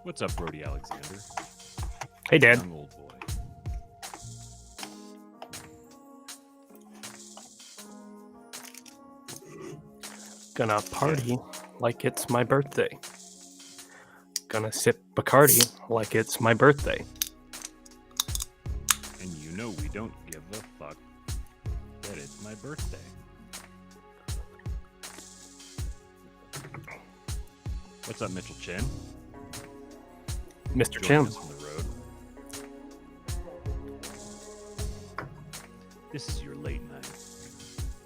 What's up, Brody Alexander? Hey, Dad. Young old boy. Gonna party like it's my birthday. Gonna sip Bacardi like it's my birthday. And you know we don't give a fuck that it's my birthday. What's up, Mitchell Chin? Mr. Joining Chim. us from the road. This is your late night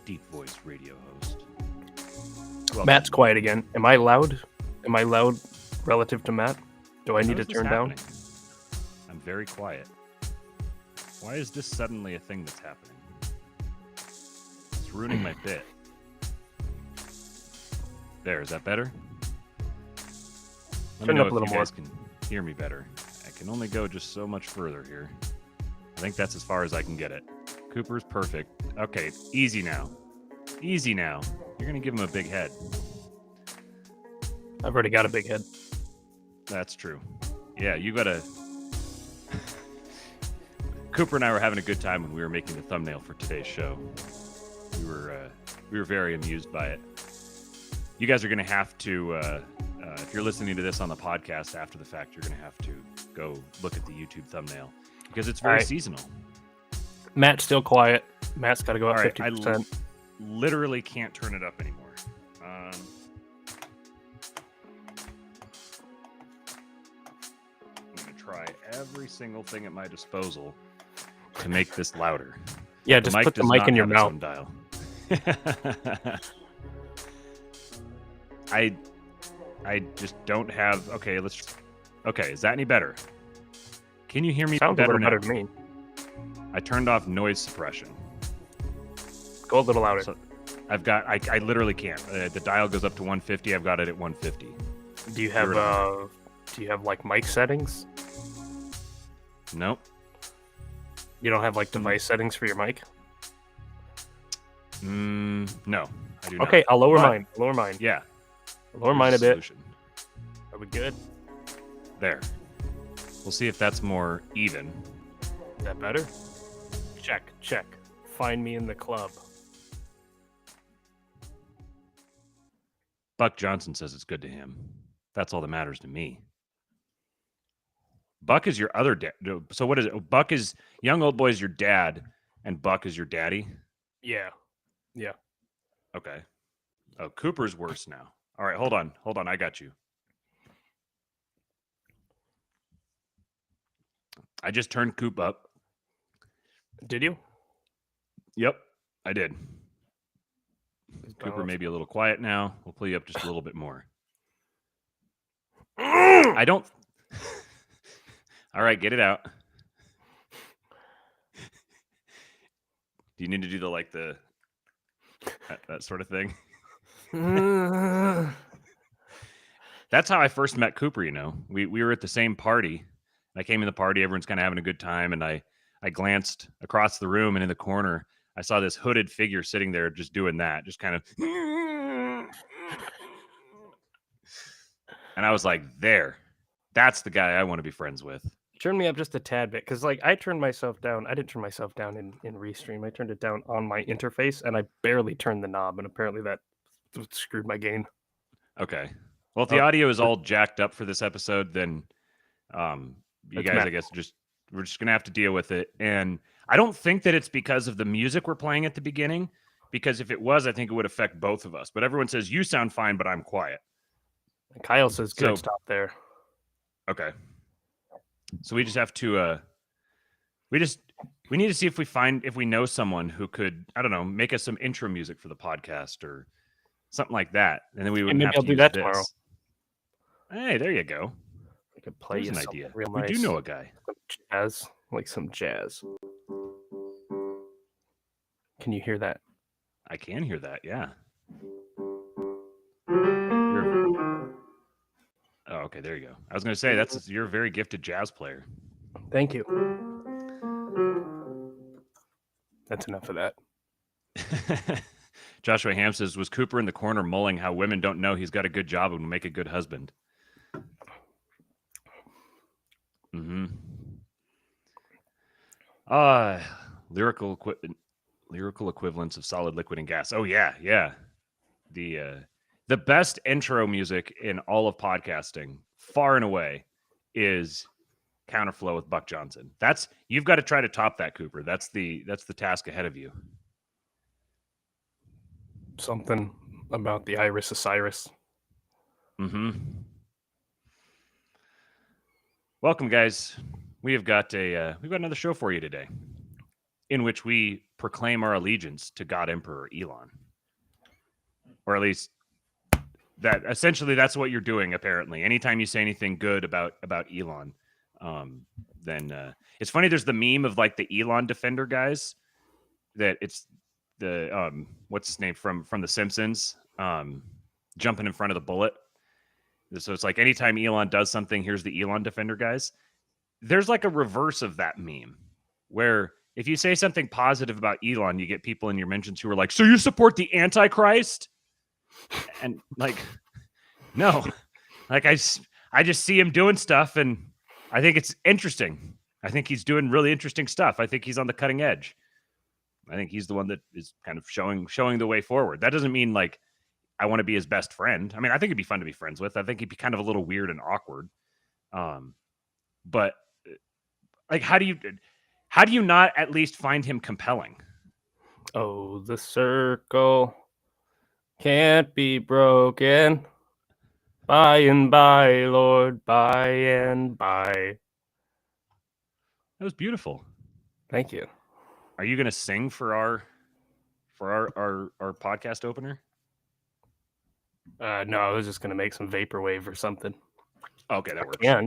deep voice radio host. Welcome. Matt's quiet again. Am I loud? Am I loud relative to Matt? Do I need to turn down? I'm very quiet. Why is this suddenly a thing that's happening? It's ruining my bit. There, is that better? Let Turn me it know up a little if you more. guys can hear me better. I can only go just so much further here. I think that's as far as I can get it. Cooper's perfect. Okay, easy now. Easy now. You're going to give him a big head. I've already got a big head. That's true. Yeah, you got to... Cooper and I were having a good time when we were making the thumbnail for today's show. We were very amused by it. You guys are going to have to... if you're listening to this on the podcast after the fact, you're going to have to go look at the YouTube thumbnail because it's very seasonal. Matt's still quiet. Matt's got to go up All right, 50%. Literally can't turn it up anymore. I'm going to try every single thing at my disposal to make this louder. Yeah, just put the does mic not in your have its mouth. own dial. I just don't have. Okay, Okay, is that any better? Can you hear me Sounds a better little now? better to me. I turned off noise suppression. Go a little louder. So I've got. I literally can't. The dial goes up to 150. I've got it at 150. Do you have like mic settings? Nope. You don't have like device settings for your mic? No, I do not. Okay, I'll lower But- mine. Lower mine. Yeah. Lower mine a Here's the bit. solution. Are we good? There. We'll see if that's more even. Is that better? Check. Find me in the club. Buck Johnson says it's good to him. That's all that matters to me. Buck is your other dad. So what is it? Buck is young old boy is your dad, and Buck is your daddy. Yeah. Okay. Oh, Cooper's worse now. All right, hold on. I got you. I just turned Coop up. Did you? Yep, I did. Cooper may be a little quiet now. We'll pull you up just a little bit more. I don't. All right, get it out. Do you need to do that sort of thing? That's how I first met Cooper. We were at the same party. I came in the party. Everyone's kind of having a good time, and I glanced across the room, and in the corner, I saw this hooded figure sitting there, just doing that, just kind of. And I was like, "There, that's the guy I want to be friends with." Turn me up just a tad bit, because I turned myself down. I didn't turn myself down in Restream. I turned it down on my interface, and I barely turned the knob, and apparently that screwed my gain. Okay. Well, if the audio is all jacked up for this episode, then you guys, I guess, we're just gonna have to deal with it. And I don't think that it's because of the music we're playing at the beginning, because if it was, I think it would affect both of us. But everyone says you sound fine, but I'm quiet. And Kyle says, "Good, So- stop there." Okay. So we just have to we need to see if we know someone who could, I don't know, make us some intro music for the podcast or something like that. And then we would maybe have I'll to do use that this. tomorrow. Hey, there you go. I could play There's you an something idea. real We nice. do know a guy. Some jazz. Can you hear that? I can hear that, yeah. Oh, okay, there you go. I was going to say you're a very gifted jazz player. Thank you. That's enough of that. Joshua Ham says, was Cooper in the corner mulling how women don't know he's got a good job and will make a good husband? Mm-hmm. Lyrical equivalents of solid, liquid, and gas. Oh yeah, yeah. The best intro music in all of podcasting, far and away, is Counterflow with Buck Johnson. You've got to try to top that, Cooper. That's the task ahead of you. Something about the Iris Osiris. Mm-hmm. Welcome, guys. We've got another show for you today, in which we proclaim our allegiance to God Emperor Elon, or at least that's what you're doing. Apparently, anytime you say anything good about Elon, then it's funny. There's the meme of like the Elon defender guys. That it's the what's his name from The Simpsons, jumping in front of the bullet. So it's like anytime Elon does something, here's the Elon defender guys. There's like a reverse of that meme where if you say something positive about Elon, you get people in your mentions who are like, so you support the Antichrist? And like, no, like I just see him doing stuff and I think it's interesting. I think he's doing really interesting stuff. I think he's on the cutting edge. I think he's the one that is kind of showing the way forward. That doesn't mean like I want to be his best friend. I mean, I think it'd be fun to be friends with. I think he'd be kind of a little weird and awkward. But like, how do you not at least find him compelling? Oh, the circle can't be broken. By and by, Lord, by and by. That was beautiful. Thank you. Are you going to sing for our podcast opener? No, I was just gonna make some vaporwave or something. Okay, that works. Yeah.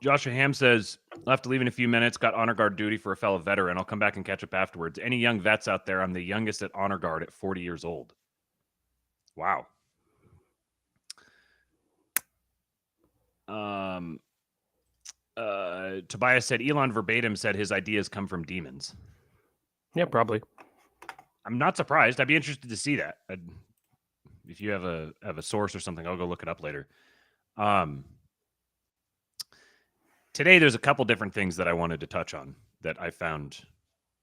Joshua Ham says, I'll have to leave in a few minutes. Got honor guard duty for a fellow veteran. I'll come back and catch up afterwards. Any young vets out there? I'm the youngest at honor guard at 40 years old. Wow. Tobias said Elon verbatim said his ideas come from demons. Yeah, probably. I'm not surprised. I'd be interested to see that. If you have a source or something, I'll go look it up later. Today, there's a couple different things that I wanted to touch on that I found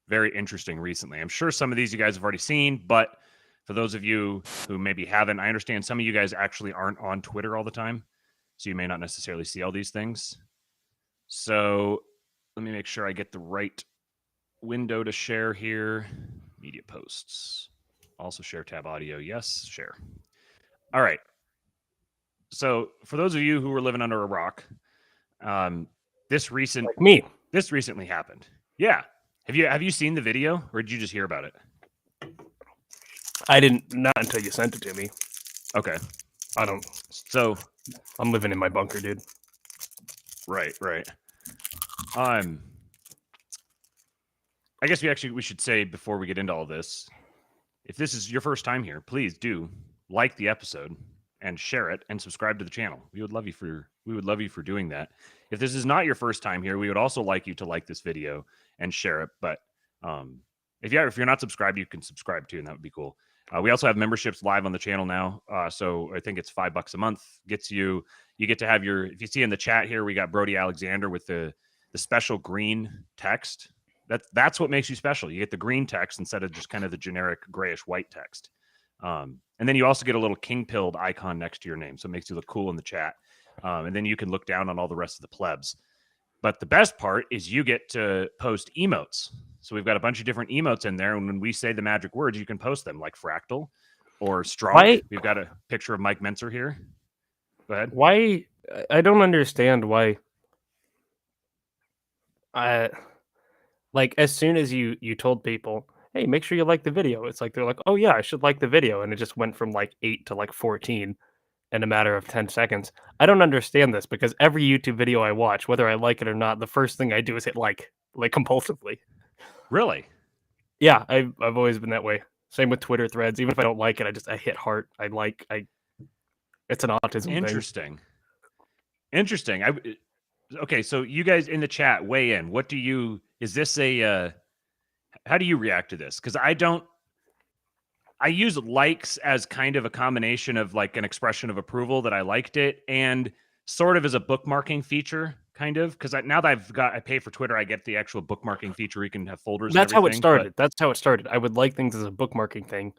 very interesting recently. I'm sure some of these you guys have already seen, but for those of you who maybe haven't, I understand some of you guys actually aren't on Twitter all the time, so you may not necessarily see all these things. So let me make sure I get the right window to share here. Media posts. Also share tab audio. Yes, share. All right. So for those of you who were living under a rock, this recently happened. Yeah. Have you seen the video or did you just hear about it? I didn't, not until you sent it to me. Okay. So I'm living in my bunker, dude. Right. I guess we should say before we get into all this, if this is your first time here, please do like the episode and share it and subscribe to the channel. We would love you for doing that. If this is not your first time here, we would also like you to like this video and share it. But if you're not subscribed, you can subscribe too, and that would be cool. We also have memberships live on the channel now. So I think it's $5 a month. You get to have if you see in the chat here, we got Brody Alexander with the special green text. That's what makes you special. You get the green text instead of just kind of the generic grayish white text. And then you also get a little king-pilled icon next to your name. So it makes you look cool in the chat. And then you can look down on all the rest of the plebs. But the best part is you get to post emotes. So we've got a bunch of different emotes in there. And when we say the magic words, you can post them like fractal or strong. We've got a picture of Mike Menzer here. Go ahead. Why? I don't understand why. Like as soon as you told people, hey, make sure you like the video. It's like, they're like, oh yeah, I should like the video. And it just went from like 8 to like 14 in a matter of 10 seconds. I don't understand this because every YouTube video I watch, whether I like it or not, the first thing I do is hit like compulsively. Really? Yeah, I've always been that way. Same with Twitter threads. Even if I don't like it, I hit heart. It's an autism thing. Interesting. Okay, so you guys in the chat weigh in. How do you react to this? Because I use likes as kind of a combination of like an expression of approval that I liked it and sort of as a bookmarking feature, kind of, because now that I pay for Twitter, I get the actual bookmarking feature. You can have folders. That's and how it everything, started. That's how it started. I would like things as a bookmarking thing,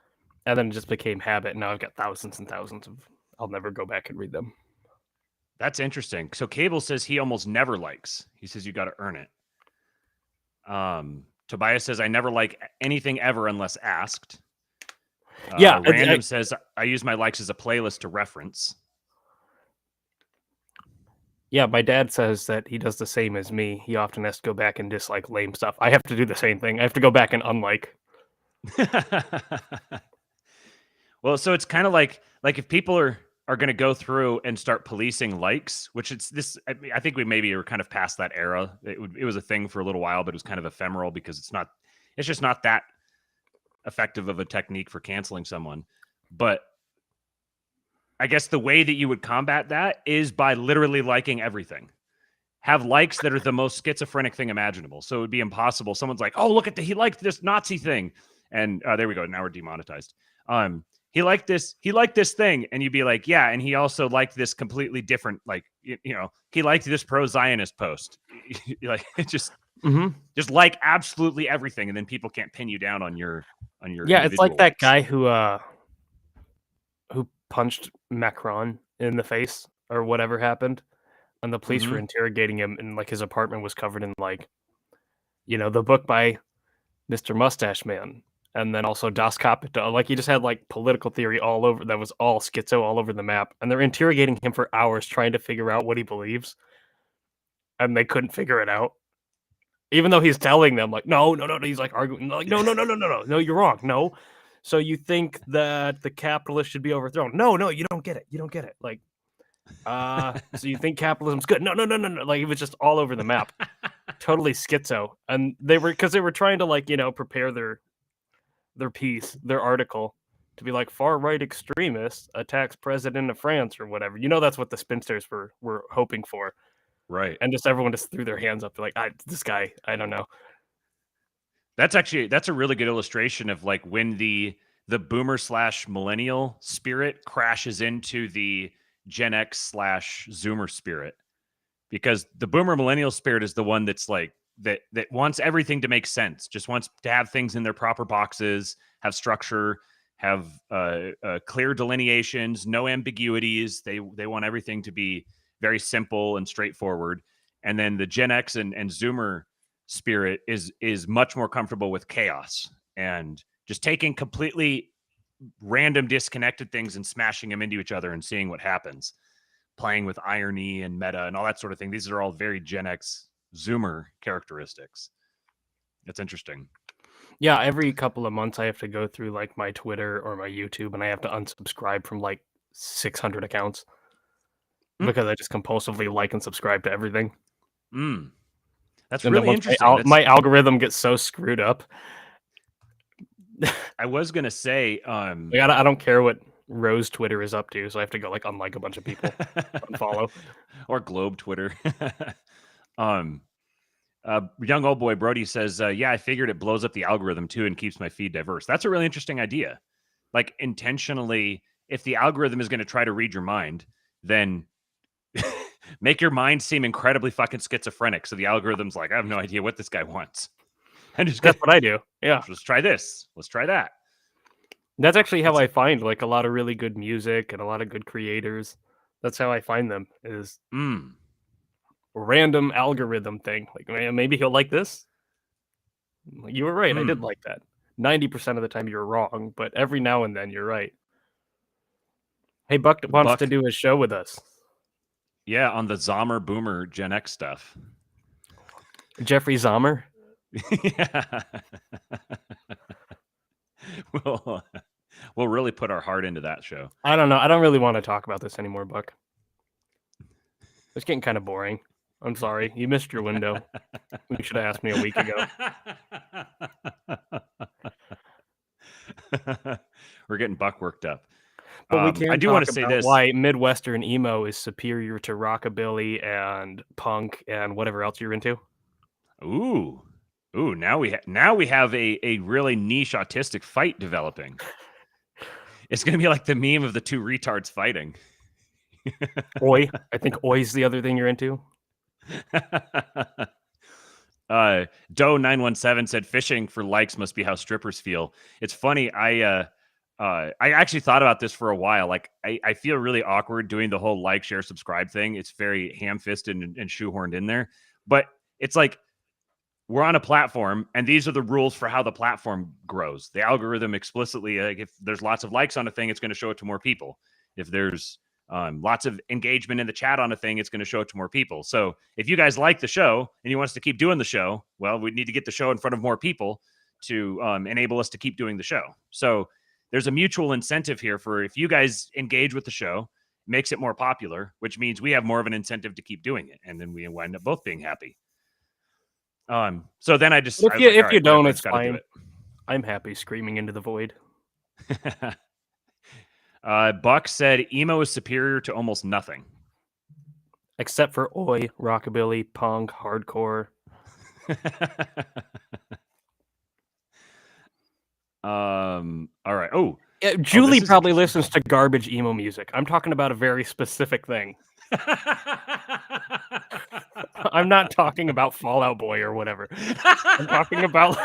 and then it just became habit. And now I've got thousands and thousands of. I'll never go back and read them. That's interesting. So Cable says he almost never likes. He says you got to earn it. Tobias says I never like anything ever unless asked. Random says I use my likes as a playlist to reference. Yeah, my dad says that he does the same as me. He often has to go back and dislike lame stuff. I have to do the same thing. I have to go back and unlike. Well, so it's kind of like if people are going to go through and start policing likes, which it's this. I think we maybe are kind of past that era. It was a thing for a little while, but it was kind of ephemeral because it's just not that effective of a technique for canceling someone. But I guess the way that you would combat that is by literally liking everything. Have likes that are the most schizophrenic thing imaginable. So it would be impossible. Someone's like, "Oh, look at he liked this Nazi thing," and there we go. Now we're demonetized. He liked this thing, and you'd be like, "Yeah," and he also liked this completely different, like he liked this pro-Zionist post. Like just like absolutely everything, and then people can't pin you down on your Yeah, it's like that guy who punched Macron in the face or whatever happened, and the police were interrogating him, and like his apartment was covered in like, the book by Mr. Mustache Man, and then also Das Kapital. Like he just had like political theory all over. That was all schizo all over the map, and they're interrogating him for hours trying to figure out what he believes, and they couldn't figure it out. Even though he's telling them like, no, he's like arguing like, no, you're wrong, no. So you think that the capitalist should be overthrown? No, you don't get it. You don't get it. Like, so you think capitalism's good? No. Like it was just all over the map, totally schizo. And they were trying to like prepare their piece, their article, to be like far right extremist attacks president of France or whatever. That's what the spinsters were hoping for, right? And just everyone just threw their hands up, like, this guy, I don't know. That's a really good illustration of like when the boomer / millennial spirit crashes into the Gen X / Zoomer spirit, because the boomer millennial spirit is the one that's like that wants everything to make sense, just wants to have things in their proper boxes, have structure, have clear delineations, no ambiguities. They want everything to be very simple and straightforward. And then the Gen X and Zoomer spirit is much more comfortable with chaos and just taking completely random disconnected things and smashing them into each other and seeing what happens, playing with irony and meta and all that sort of thing. These are all very Gen X Zoomer characteristics. It's interesting. Yeah, every couple of months I have to go through like my Twitter or my YouTube, and I have to unsubscribe from like 600 accounts because I just compulsively like and subscribe to everything. That's really interesting. My algorithm gets so screwed up. I was gonna say, I don't care what Rose Twitter is up to, so I have to go like unlike a bunch of people, unfollow, or Globe Twitter. Young old boy Brody says, "Yeah, I figured it blows up the algorithm too and keeps my feed diverse." That's a really interesting idea. Like intentionally, if the algorithm is going to try to read your mind, then make your mind seem incredibly fucking schizophrenic. So the algorithm's like, I have no idea what this guy wants. And that's what I do. Yeah. Let's try this. Let's try that. That's actually how I find like a lot of really good music and a lot of good creators. That's how I find them, is random algorithm thing. Like, maybe he'll like this. You were right. I did like that. 90% of the time you're wrong, but every now and then you're right. Hey, Buck wants to do a show with us. Yeah, on the Zomer Boomer Gen X stuff. Jeffrey Zomer? Yeah. We'll really put our heart into that show. I don't know. I don't really want to talk about this anymore, Buck. It's getting kind of boring. I'm sorry. You missed your window. You should have asked me a week ago. We're getting Buck worked up. But we can't. I do want to say this: why Midwestern emo is superior to rockabilly and punk and whatever else you're into. Ooh! Now we have a really niche autistic fight developing. It's going to be like the meme of the two retards fighting. Oi. I think Oi's the other thing you're into. Doe917 said fishing for likes must be how strippers feel. It's funny. I actually thought about this for a while. Like I feel really awkward doing the whole like, share, subscribe thing. It's very ham-fisted and shoehorned in there. But it's like we're on a platform, and these are the rules for how the platform grows. The algorithm explicitly, like if there's lots of likes on a thing, it's going to show it to more people. If there's lots of engagement in the chat on a thing, it's going to show it to more people. So if you guys like the show and you want us to keep doing the show, well, we need to get the show in front of more people to enable us to keep doing the show. So there's a mutual incentive here for if you guys engage with the show, makes it more popular, which means we have more of an incentive to keep doing it. And then we wind up both being happy. So then If I was you, like, if all you right, don't, whatever, I it's just gotta do fine. it. I'm happy screaming into the void. Buck said emo is superior to almost nothing. Except for Oi, rockabilly, punk, hardcore. All right. Oh, Julie this is probably interesting. listens to garbage emo music. I'm talking about a very specific thing. I'm not talking about Fallout Boy or whatever. I'm talking about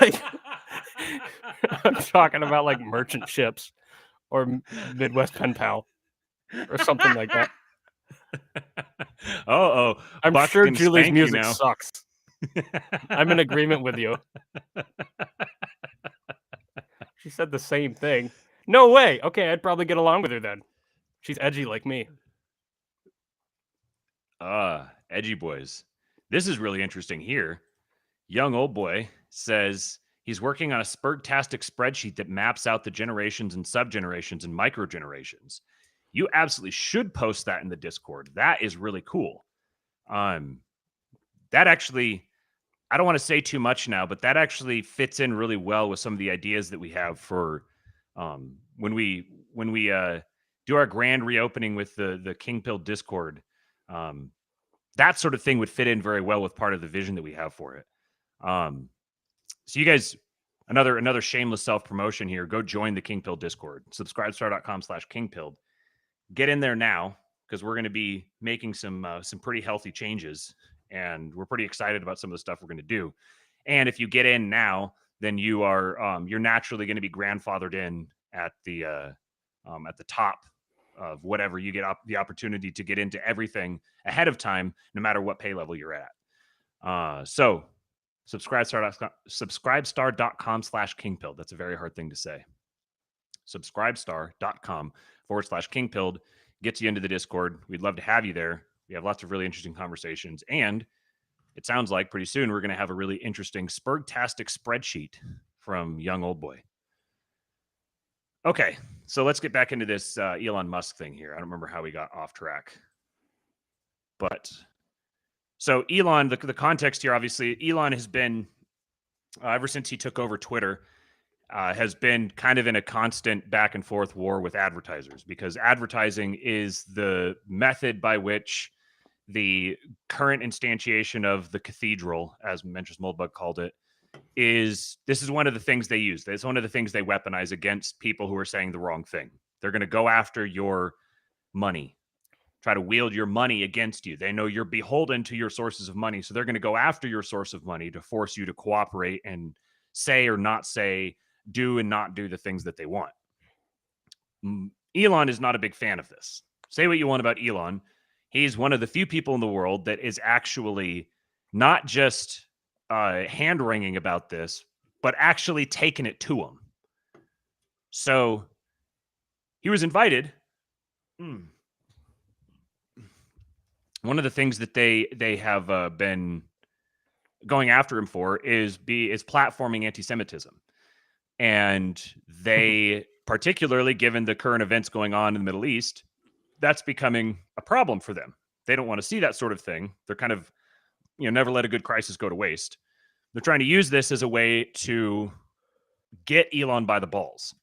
like merchant ships or Midwest Pen Pal or something like that. Oh, I'm Buck's sure gonna Julie's spank you music now. sucks. I'm in agreement with you. She said the same thing. No way. Okay, I'd probably get along with her then. She's edgy like me. Edgy boys. This is really interesting here. Young old boy says he's working on a spurtastic spreadsheet that maps out the generations and subgenerations and microgenerations. You absolutely should post that in the Discord. That is really cool. That actually, I don't want to say too much now, but that actually fits in really well with some of the ideas that we have for when we do our grand reopening with the King Pill Discord. That sort of thing would fit in very well with part of the vision that we have for it. So you guys, another shameless self-promotion here. Go join the King Pill Discord. Subscribestar.com/kingpilled. Get in there now because we're going to be making some pretty healthy changes, and we're pretty excited about some of the stuff we're going to do. And if you get in now, then you are you're naturally going to be grandfathered in at the top of whatever you get the opportunity to get into everything ahead of time, no matter what pay level you're at. So subscribestar.com/kingpilled. That's a very hard thing to say. Subscribestar.com/kingpilled gets you into the Discord. We'd love to have you there. We have lots of really interesting conversations. And it sounds like pretty soon we're going to have a really interesting Spurgtastic spreadsheet from young old boy. Okay, so let's get back into this Elon Musk thing here. I don't remember how we got off track. But so Elon, the context here, obviously, Elon has been, ever since he took over Twitter, has been kind of in a constant back and forth war with advertisers because advertising is the method by which the current instantiation of the cathedral, as Mentress Moldbug called it, this is one of the things they use. It's one of the things they weaponize against people who are saying the wrong thing. They're going to go after your money, try to wield your money against you. They know you're beholden to your sources of money, so they're going to go after your source of money to force you to cooperate and say or not say, do and not do the things that they want. Elon is not a big fan of this. Say what you want about Elon. He's one of the few people in the world that is actually not just hand-wringing about this, but actually taking it to him. So he was invited. One of the things that they have been going after him for is platforming anti-Semitism. And they, particularly given the current events going on in the Middle East, that's becoming a problem for them. They don't want to see that sort of thing. They're kind of, never let a good crisis go to waste. They're trying to use this as a way to get Elon by the balls.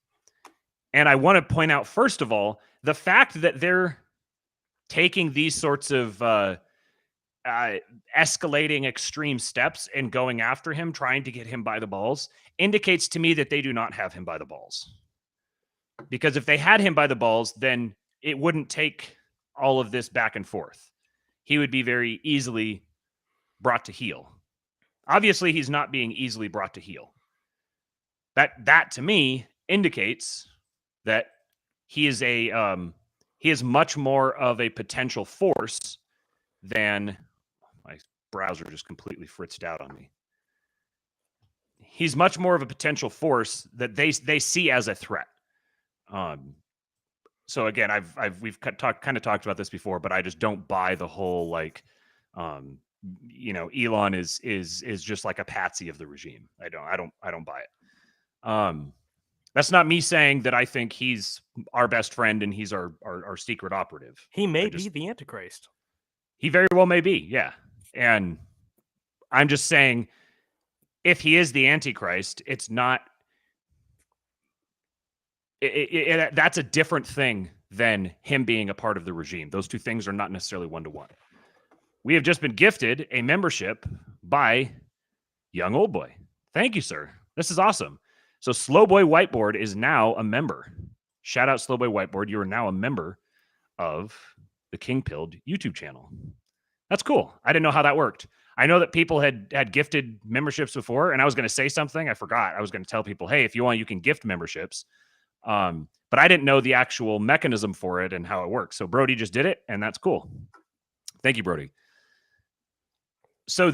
And I want to point out, first of all, the fact that they're taking these sorts of escalating extreme steps and going after him, trying to get him by the balls, indicates to me that they do not have him by the balls. Because if they had him by the balls, then it wouldn't take all of this back and forth. He would be very easily brought to heel. Obviously, he's not being easily brought to heel. That to me indicates that he is much more of a potential force than my browser just completely fritzed out on me. He's much more of a potential force that they see as a threat. So again, we've kind of talked about this before, but I just don't buy the whole like, Elon is just like a patsy of the regime. I don't buy it. That's not me saying that I think he's our best friend and he's our secret operative. He may be the Antichrist. He very well may be, yeah. And I'm just saying, if he is the Antichrist, it's not. That's a different thing than him being a part of the regime. Those two things are not necessarily one-to-one. We have just been gifted a membership by Young Old Boy. Thank you, sir. This is awesome. So Slowboy Whiteboard is now a member. Shout out Slowboy Whiteboard. You are now a member of the King Pilled YouTube channel. That's cool. I didn't know how that worked. I know that people had gifted memberships before, and I was going to say something. I forgot. I was going to tell people, hey, if you want, you can gift memberships. But I didn't know the actual mechanism for it and how it works. So Brody just did it, and that's cool. Thank you, Brody. So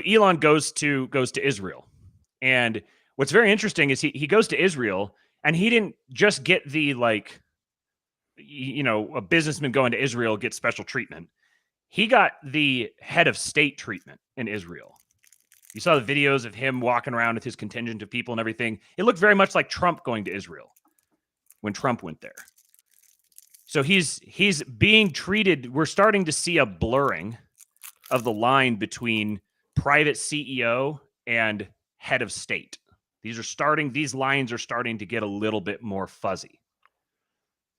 Elon goes to Israel. And what's very interesting is he goes to Israel, and he didn't just get the, like, a businessman going to Israel gets special treatment. He got the head of state treatment in Israel. You saw the videos of him walking around with his contingent of people and everything. It looked very much like Trump going to Israel when Trump went there. So he's being treated. We're starting to see a blurring of the line between private CEO and head of state. These lines are starting to get a little bit more fuzzy.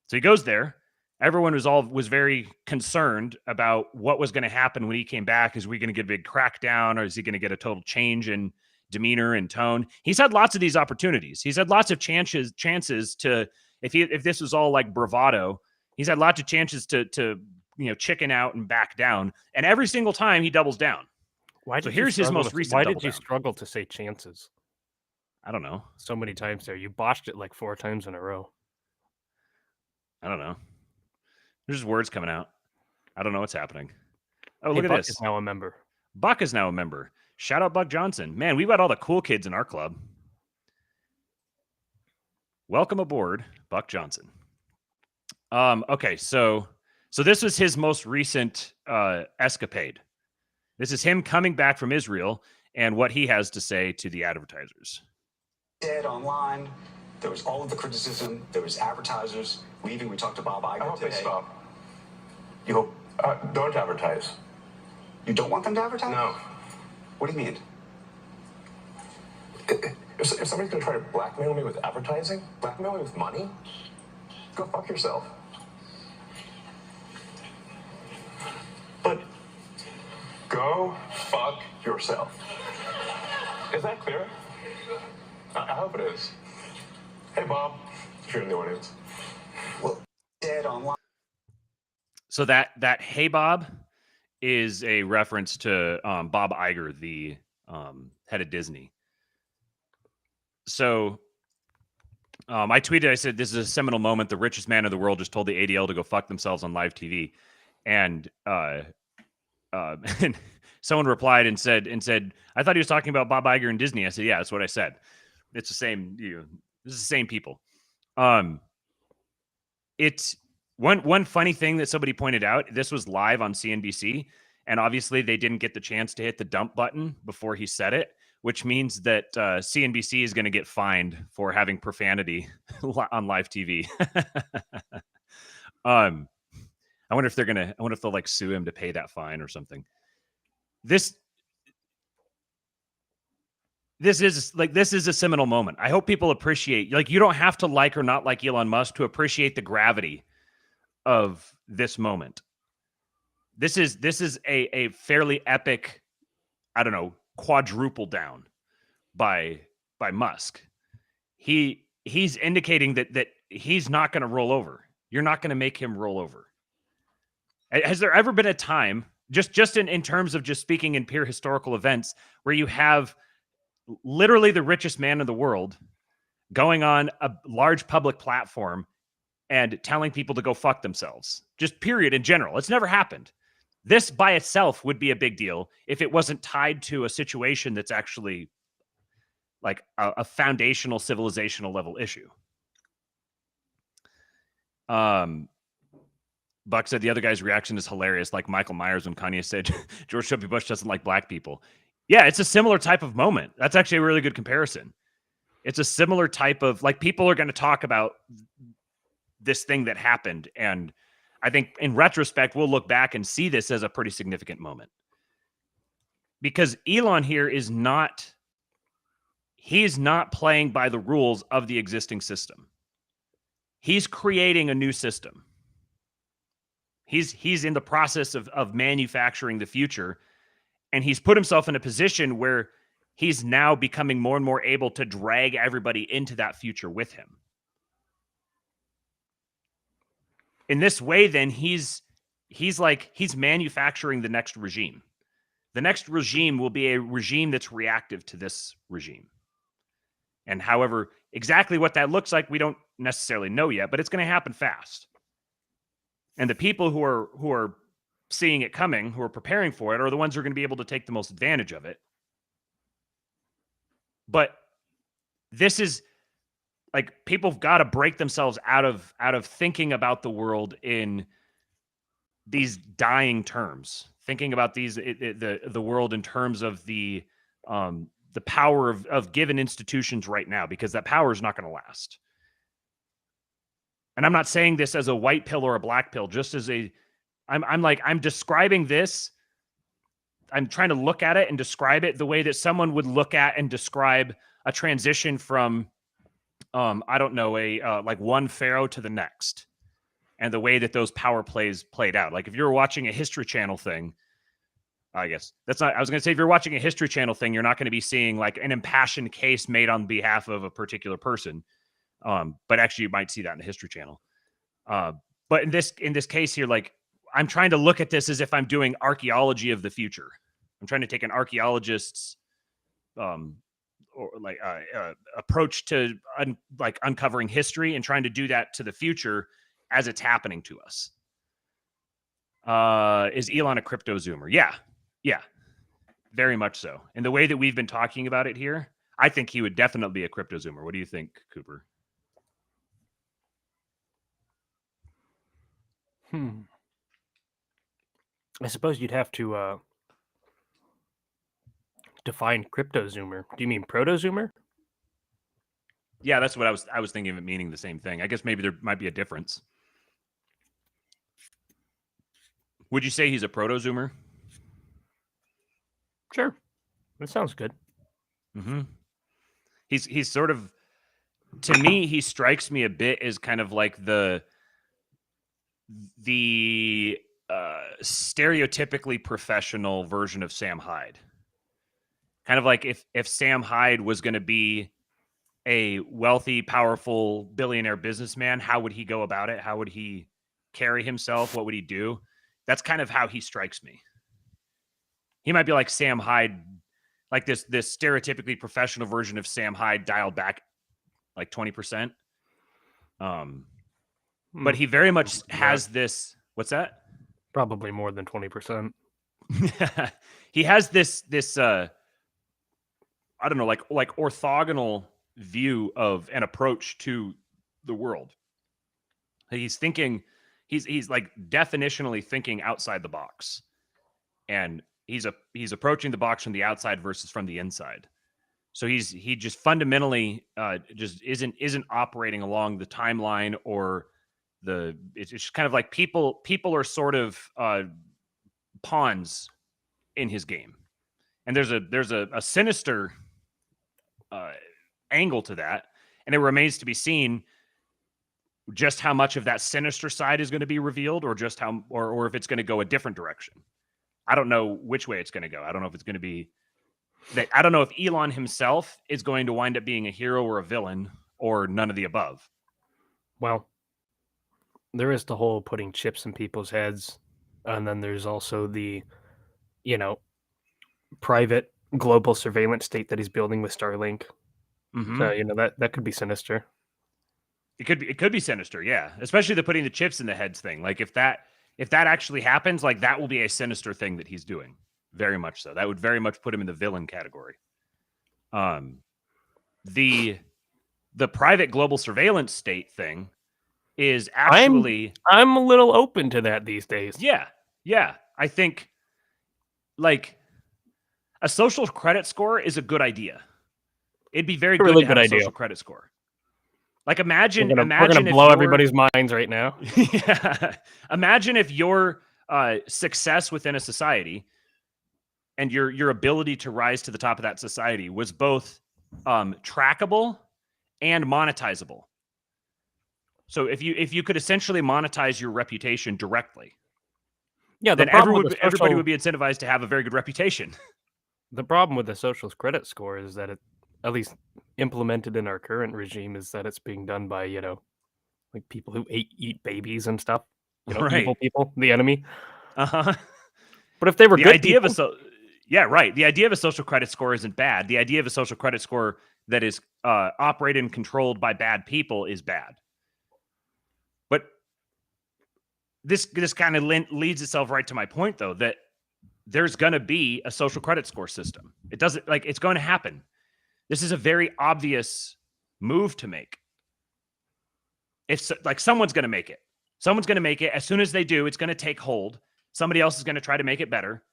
So he goes there. Everyone was very concerned about what was going to happen when he came back. Is we going to get a big crackdown, or is he going to get a total change in demeanor and tone? He's had lots of these opportunities. He's had lots of chances to, if this was all like bravado, he's had lots of chances to chicken out and back down. And every single time he doubles down. Here's his most recent. Why did you struggle to say chances? I don't know. So many times there. You botched it like 4 times in a row. I don't know. There's just words coming out. I don't know what's happening. Oh, Hey, look at Buck this. is now a member. Buck is now a member. Shout out Buck Johnson. Man, we've got all the cool kids in our club. Welcome aboard, Buck Johnson. Okay, so this was his most recent escapade. This is him coming back from Israel and what he has to say to the advertisers. Said online, there was all of the criticism. There was advertisers leaving. We talked to Bob Iger today. I hope they stop. You hope? Don't advertise. You don't want them to advertise? No. What do you mean? If somebody's going to try to blackmail me with advertising, blackmail me with money, go fuck yourself. But go fuck yourself. Is that clear? I hope it is. Hey, Bob, if you're in the audience. well, said online. So that "Hey Bob" is a reference to Bob Iger, the head of Disney. So I tweeted, I said, "This is a seminal moment. The richest man in the world just told the ADL to go fuck themselves on live TV." And and someone replied and said, "I thought he was talking about Bob Iger and Disney." I said, "Yeah, that's what I said. It's the same. This is the same people." It's one funny thing that somebody pointed out. This was live on CNBC, and obviously they didn't get the chance to hit the dump button before he said it, which means that CNBC is going to get fined for having profanity on live TV. I wonder if they'll like sue him to pay that fine or something. This is a seminal moment. I hope people appreciate, like, you don't have to like or not like Elon Musk to appreciate the gravity of this moment. This is a fairly epic, I don't know, quadruple down by Musk. He's indicating that he's not going to roll over. You're not going to make him roll over. Has there ever been a time, just in terms of just speaking in pure historical events, where you have literally the richest man in the world going on a large public platform and telling people to go fuck themselves? Just period in general. It's never happened. This by itself would be a big deal if it wasn't tied to a situation that's actually like a foundational civilizational level issue. Buck said the other guy's reaction is hilarious, like Michael Myers when Kanye said George W. Bush doesn't like black people. Yeah, it's a similar type of moment. That's actually a really good comparison. It's a similar type of, like, people are going to talk about this thing that happened. And I think in retrospect, we'll look back and see this as a pretty significant moment. Because Elon here is not, he's not playing by the rules of the existing system. He's creating a new system. He's in the process of manufacturing the future, and he's put himself in a position where he's now becoming more and more able to drag everybody into that future with him. In this way, then he's manufacturing the next regime. The next regime will be a regime that's reactive to this regime. And however, exactly what that looks like, we don't necessarily know yet, but it's going to happen fast. And the people who are seeing it coming, who are preparing for it, are the ones who are going to be able to take the most advantage of it. But this is like, people have got to break themselves out of thinking about the world in these dying terms, thinking about the world in terms of the power of given institutions right now, because that power is not going to last. And I'm not saying this as a white pill or a black pill, just as I'm describing this. I'm trying to look at it and describe it the way that someone would look at and describe a transition from, I don't know, like one pharaoh to the next, and the way that those power plays played out. Like if you're watching a History Channel thing, I guess that's not, I was going to say, if you're watching a History Channel thing, you're not going to be seeing like an impassioned case made on behalf of a particular person. But actually you might see that in the History Channel. But in this case here, like, I'm trying to look at this as if I'm doing archaeology of the future. I'm trying to take an archaeologist's approach to uncovering history and trying to do that to the future as it's happening to us. Is Elon a crypto zoomer? Yeah, very much so. And the way that we've been talking about it here, I think he would definitely be a crypto zoomer. What do you think, Cooper? I suppose you'd have to define crypto zoomer. Do you mean proto zoomer? Yeah, that's what I was thinking of it meaning the same thing. I guess maybe there might be a difference. Would you say he's a proto zoomer? Sure. That sounds good. Mm-hmm. He's sort of, to me, he strikes me a bit as kind of like the stereotypically professional version of Sam Hyde. Kind of like if Sam Hyde was going to be a wealthy, powerful, billionaire businessman, how would he go about it? How would he carry himself? What would he do? That's kind of how he strikes me. He might be like Sam Hyde, like this stereotypically professional version of Sam Hyde dialed back like 20%. But he very much has this. What's that? Probably more than 20%. He has this I don't know, like orthogonal view of an approach to the world. He's thinking, he's like definitionally thinking outside the box, and he's approaching the box from the outside versus from the inside. So he just fundamentally just isn't operating along the timeline or it's just kind of like people are sort of pawns in his game, and there's a sinister angle to that, and it remains to be seen just how much of that sinister side is going to be revealed, or just how or if it's going to go a different direction. I don't know which way it's going to go. I don't know if it's going to be that. I don't know if Elon himself is going to wind up being a hero or a villain or none of the above. Well, there is the whole putting chips in people's heads And then there's also the, you know, private global surveillance state that he's building with Starlink. Mhm. So, you know, that could be sinister. It could be sinister, yeah. Especially the putting the chips in the heads thing. Like if that actually happens, like that will be a sinister thing that he's doing. Very much so. That would very much put him in the villain category. The private global surveillance state thing is actually I'm a little open to that these days. yeah. I think like a social credit score is a good idea. It'd be very It's a good really to have good a idea. social credit score. Like imagine We're if gonna blow your- everybody's minds right now. Yeah. Imagine if your success within a society and your ability to rise to the top of that society was both trackable and monetizable. So if you could essentially monetize your reputation directly, Yeah, then everybody would be incentivized to have a very good reputation. The problem with the social credit score is that it, at least implemented in our current regime, is that it's being done by, you know, like people who eat babies and stuff. You know, evil Right. people, the enemy. Uh-huh. But if they were The good idea people, of yeah, right. The idea of a social credit score isn't bad. The idea of a social credit score that is operated and controlled by bad people is bad. But this kind of leads itself right to my point, though, that there's going to be a social credit score system. It doesn't like it's going to happen. This is a very obvious move to make. If like someone's going to make it, as soon as they do, it's going to take hold. Somebody else is going to try to make it better.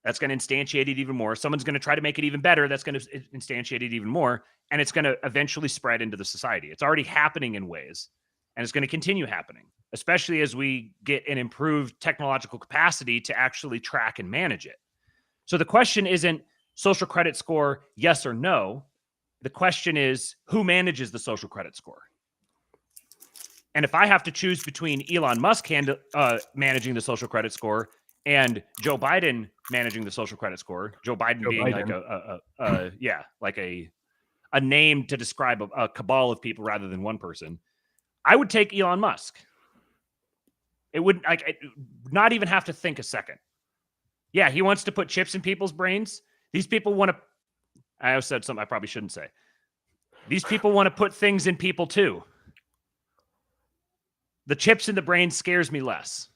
That's going to instantiate it even more. Someone's going to try to make it even better. That's going to instantiate it even more. And it's going to eventually spread into the society. It's already happening in ways, and it's going to continue happening, especially as we get an improved technological capacity to actually track and manage it. So the question isn't social credit score, yes or no. The question is who manages the social credit score? And if I have to choose between Elon Musk managing the social credit score and Joe Biden managing the social credit score, Joe Biden being like a name to describe a cabal of people rather than one person, I would take Elon Musk. It wouldn't not even have to think a second. Yeah, he wants to put chips in people's brains. These people want to. I also said something I probably shouldn't say. These people want to put things in people too. The chips in the brain scares me less.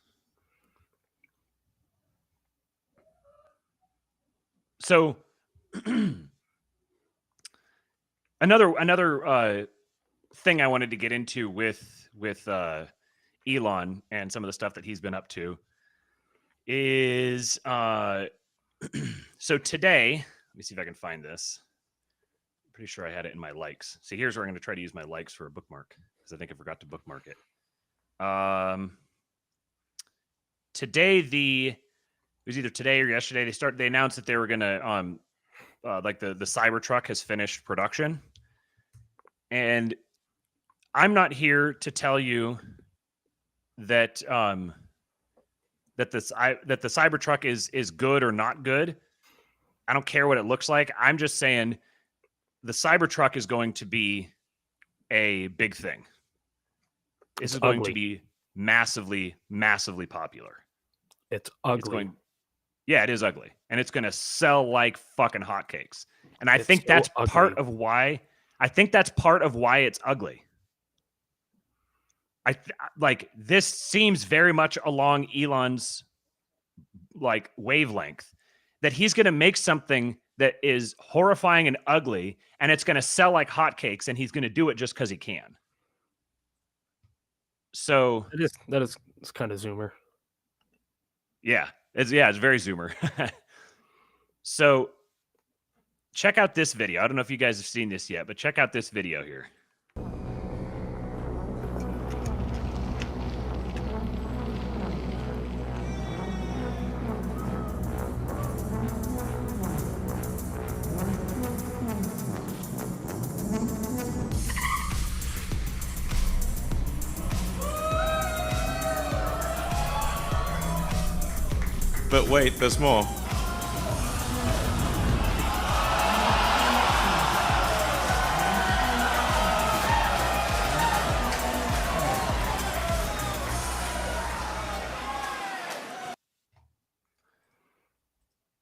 So another thing I wanted to get into with Elon and some of the stuff that he's been up to is so today, let me see if I can find this. I'm pretty sure I had it in my likes. So here's where I'm going to try to use my likes for a bookmark because I think I forgot to bookmark it. Today it was either today or yesterday they announced that they were going to like the Cybertruck has finished production. And I'm not here to tell you that that the Cybertruck is good or not good. I don't care what it looks like. I'm just saying the Cybertruck is going to be a big thing. This is going to be massively, massively popular. It's ugly. Yeah, it is ugly. And it's going to sell like fucking hotcakes. And I think that's part of why it's ugly. Like this seems very much along Elon's like wavelength that he's going to make something that is horrifying and ugly and it's going to sell like hotcakes and he's going to do it just because he can. So that is it's kind of Zoomer. Yeah, it's very Zoomer. So check out this video. I don't know if you guys have seen this yet, but check out this video here. But wait, there's more.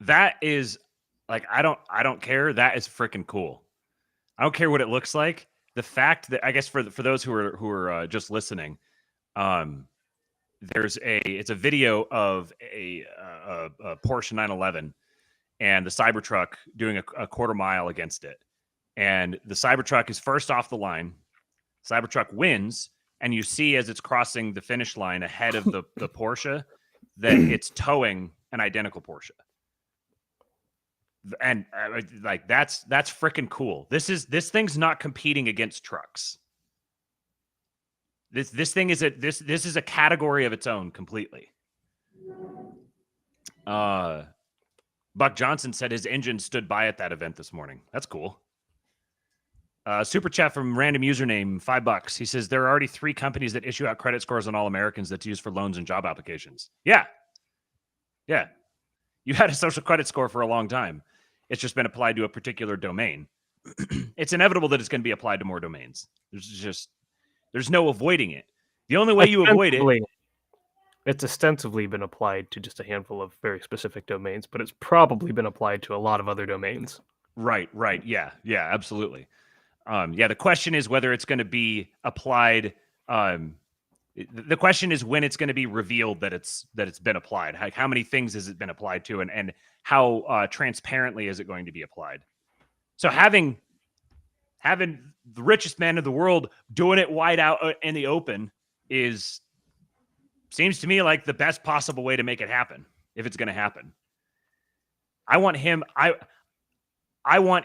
that is like, I don't care. That is freaking cool. I don't care what it looks like. The fact that, I guess for those who are just listening, it's a video of a Porsche 911 and the Cybertruck doing a quarter mile against it. And the Cybertruck is first off the line. Cybertruck wins, and you see as it's crossing the finish line ahead of the Porsche that it's towing an identical Porsche. And like that's freaking cool. This thing's not competing against trucks. This thing is this is a category of its own completely. Buck Johnson said his engine stood by at that event this morning. That's cool. Super chat from random username, $5. He says there are already 3 companies that issue out credit scores on all Americans that's used for loans and job applications. Yeah. You had a social credit score for a long time. It's just been applied to a particular domain. It's inevitable that it's going to be applied to more domains. There's no avoiding it. The only way you avoid it. It's ostensibly been applied to just a handful of very specific domains, but it's probably been applied to a lot of other domains. Right. Yeah, absolutely. The question is whether it's going to be applied. The question is when it's going to be revealed that it's been applied. How many things has it been applied to, and how transparently is it going to be applied? So having the richest man in the world doing it wide out in the open seems to me like the best possible way to make it happen, if it's going to happen. I want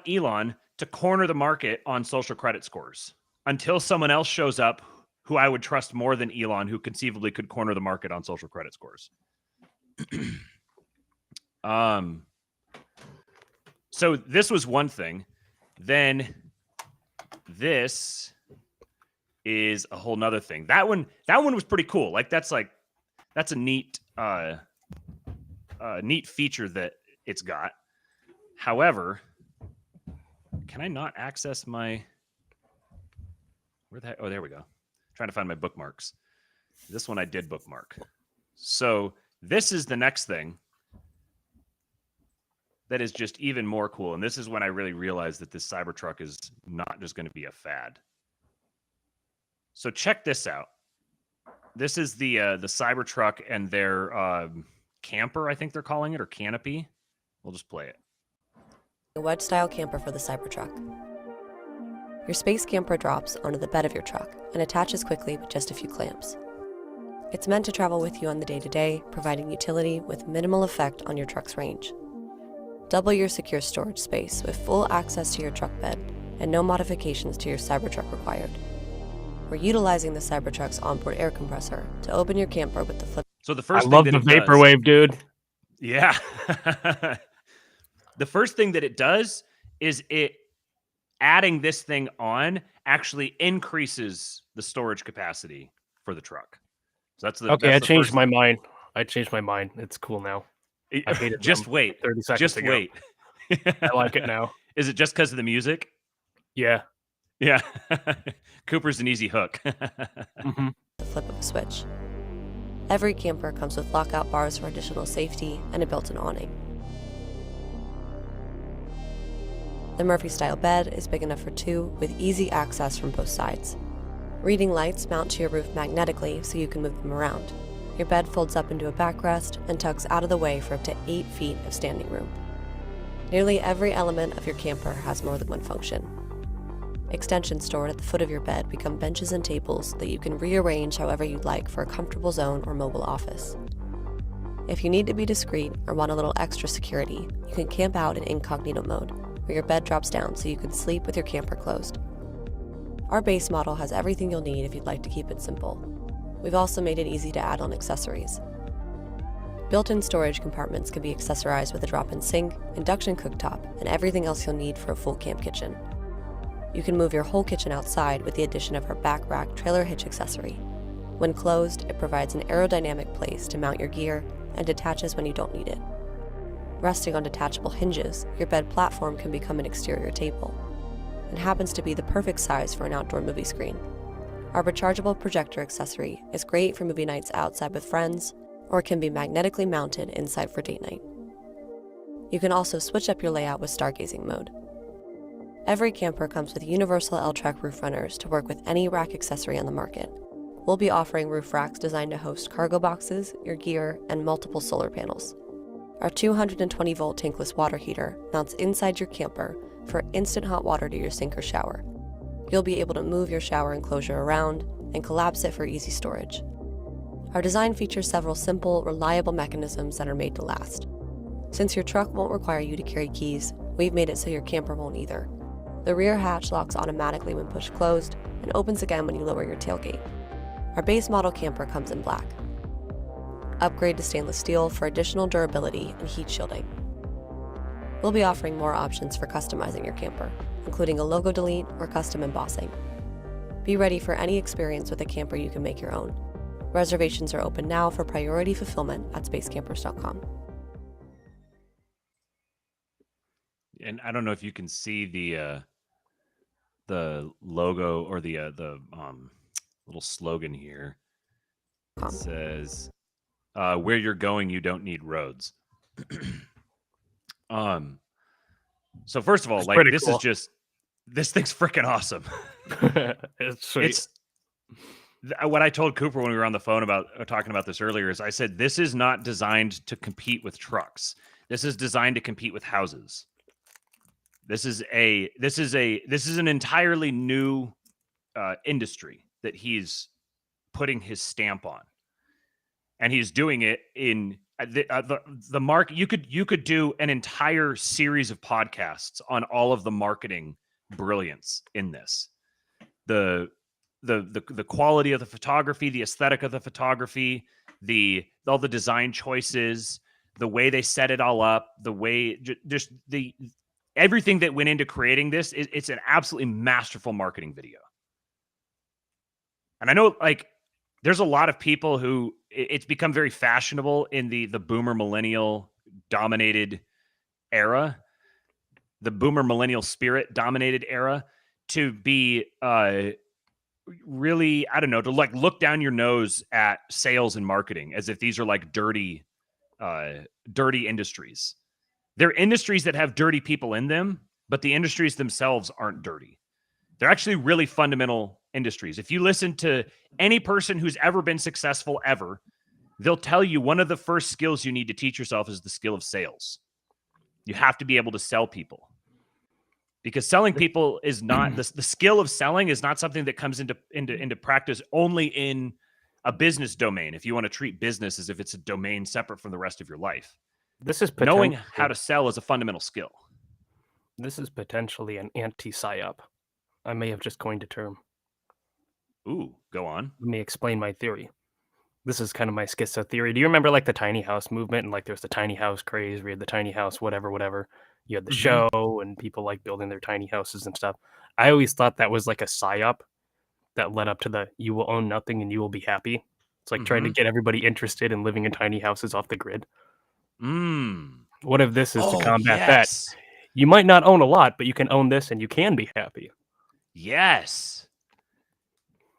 Elon to corner the market on social credit scores until someone else shows up who I would trust more than Elon, who conceivably could corner the market on social credit scores. So this was one thing. Then this is a whole nother thing. That one was pretty cool. That's a neat neat feature that it's got. However, can I not access my oh, there we go. Trying to find my bookmarks. This one I did bookmark. So this is the next thing that is just even more cool. And this is when I really realized that this Cybertruck is not just going to be a fad. So check this out. This is the Cybertruck and their camper, I think they're calling it, or canopy. We'll just play it. A wedge-style camper for the Cybertruck. Your space camper drops onto the bed of your truck and attaches quickly with just a few clamps. It's meant to travel with you on the day-to-day, providing utility with minimal effect on your truck's range. Double your secure storage space with full access to your truck bed and no modifications to your Cybertruck required. We're utilizing the Cybertruck's onboard air compressor to open your camper with the flip. So the first I thing love that the it does- vaporwave, dude. Yeah. The first thing that it does is adding this thing on actually increases the storage capacity for the truck. So that's the Okay, that's I the changed first my thing. mind. It's cool now. I hated Just them wait. 30 seconds Just ago. wait. I like it now. Is it just because of the music? Yeah. Yeah. Cooper's an easy hook. Mm-hmm. The flip of a switch. Every camper comes with lockout bars for additional safety and a built-in awning. The Murphy-style bed is big enough for 2 with easy access from both sides. Reading lights mount to your roof magnetically so you can move them around. Your bed folds up into a backrest and tucks out of the way for up to 8 feet of standing room. Nearly every element of your camper has more than one function. Extensions stored at the foot of your bed become benches and tables that you can rearrange however you'd like for a comfortable zone or mobile office. If you need to be discreet or want a little extra security, you can camp out in incognito mode, where your bed drops down so you can sleep with your camper closed. Our base model has everything you'll need if you'd like to keep it simple. We've also made it easy to add on accessories. Built-in storage compartments can be accessorized with a drop-in sink, induction cooktop, and everything else you'll need for a full camp kitchen. You can move your whole kitchen outside with the addition of our back rack trailer hitch accessory. When closed, it provides an aerodynamic place to mount your gear and detaches when you don't need it. Resting on detachable hinges, your bed platform can become an exterior table, and happens to be the perfect size for an outdoor movie screen. Our rechargeable projector accessory is great for movie nights outside with friends, or can be magnetically mounted inside for date night. You can also switch up your layout with stargazing mode. Every camper comes with universal L-track roof runners to work with any rack accessory on the market. We'll be offering roof racks designed to host cargo boxes, your gear, and multiple solar panels. Our 220-volt tankless water heater mounts inside your camper for instant hot water to your sink or shower. You'll be able to move your shower enclosure around and collapse it for easy storage. Our design features several simple, reliable mechanisms that are made to last. Since your truck won't require you to carry keys, we've made it so your camper won't either. The rear hatch locks automatically when pushed closed and opens again when you lower your tailgate. Our base model camper comes in black. Upgrade to stainless steel for additional durability and heat shielding. We'll be offering more options for customizing your camper, including a logo delete or custom embossing. Be ready for any experience with a camper you can make your own. Reservations are open now for priority fulfillment at spacecampers.com. And I don't know if you can see the logo or the little slogan here. It says, "Where you're going, you don't need roads." So first of all, That's like pretty this cool. is just this thing's freaking awesome. It's sweet. It's what I told Cooper when we were on the phone about talking about this earlier is I said this is not designed to compete with trucks. This is designed to compete with houses. This is an entirely new industry that he's putting his stamp on, and he's doing it in the market. You could do an entire series of podcasts on all of the marketing brilliance in this. The quality of the photography, the aesthetic of the photography, all the design choices, the way they set it all up, the way just the everything that went into creating this. It's an absolutely masterful marketing video. And I know, like, there's a lot of people who it's become very fashionable in the boomer millennial dominated era, the boomer millennial spirit dominated era, to be really, I don't know, to like look down your nose at sales and marketing as if these are like dirty industries. They're industries that have dirty people in them, but the industries themselves aren't dirty. They're actually really fundamental industries. If you listen to any person who's ever been successful ever, they'll tell you one of the first skills you need to teach yourself is the skill of sales. You have to be able to sell people. Because selling people is not the skill of selling is not something that comes into practice only in a business domain. If you want to treat business as if it's a domain separate from the rest of your life, This is knowing how to sell is a fundamental skill. This is potentially an anti-psyop. I may have just coined a term. Ooh, go on. Let me explain my theory. This is kind of my schizo theory. Do you remember like the tiny house movement and like there's the tiny house craze? We had the tiny house, whatever. You had the show and people like building their tiny houses and stuff. I always thought that was like a psyop that led up to the you will own nothing and you will be happy. It's like trying to get everybody interested in living in tiny houses off the grid. What if this is to combat that? You might not own a lot, but you can own this and you can be happy. Yes.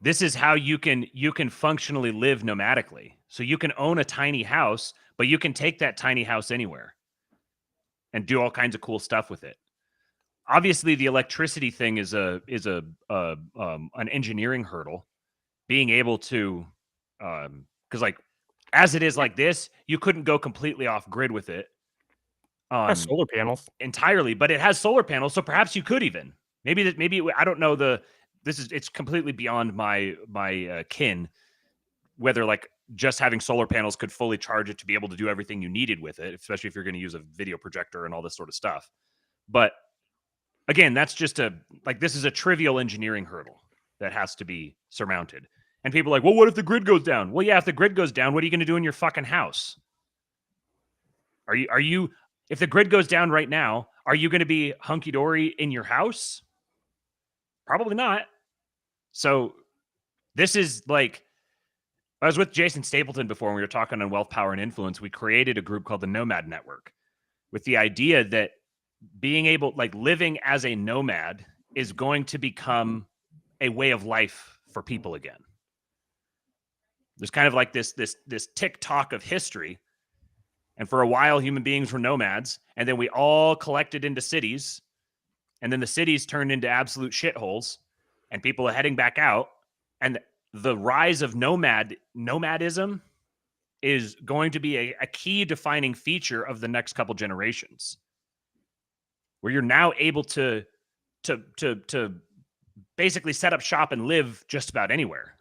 This is how you can functionally live nomadically. So you can own a tiny house, but you can take that tiny house anywhere and do all kinds of cool stuff with it. Obviously, the electricity thing is an engineering hurdle. Being able to, because like as it is like this, you couldn't go completely off grid with it. Solar panels entirely, but it has solar panels, so perhaps you could even maybe I don't know it's completely beyond my kin whether like just having solar panels could fully charge it to be able to do everything you needed with it, especially if you're going to use a video projector and all this sort of stuff. But again, that's just this is a trivial engineering hurdle that has to be surmounted. And people are like, well, what if the grid goes down? Well, yeah, if the grid goes down, what are you going to do in your fucking house? Are you if the grid goes down right now, are you going to be hunky-dory in your house? Probably not. So this is like, I was with Jason Stapleton before when we were talking on wealth, power, and influence. We created a group called the Nomad Network with the idea that being able, like living as a nomad is going to become a way of life for people again. There's kind of like this TikTok of history And for a while, human beings were nomads. And then we all collected into cities. And then the cities turned into absolute shitholes. And people are heading back out. And the rise of nomadism is going to be a key defining feature of the next couple generations, where you're now able to basically set up shop and live just about anywhere.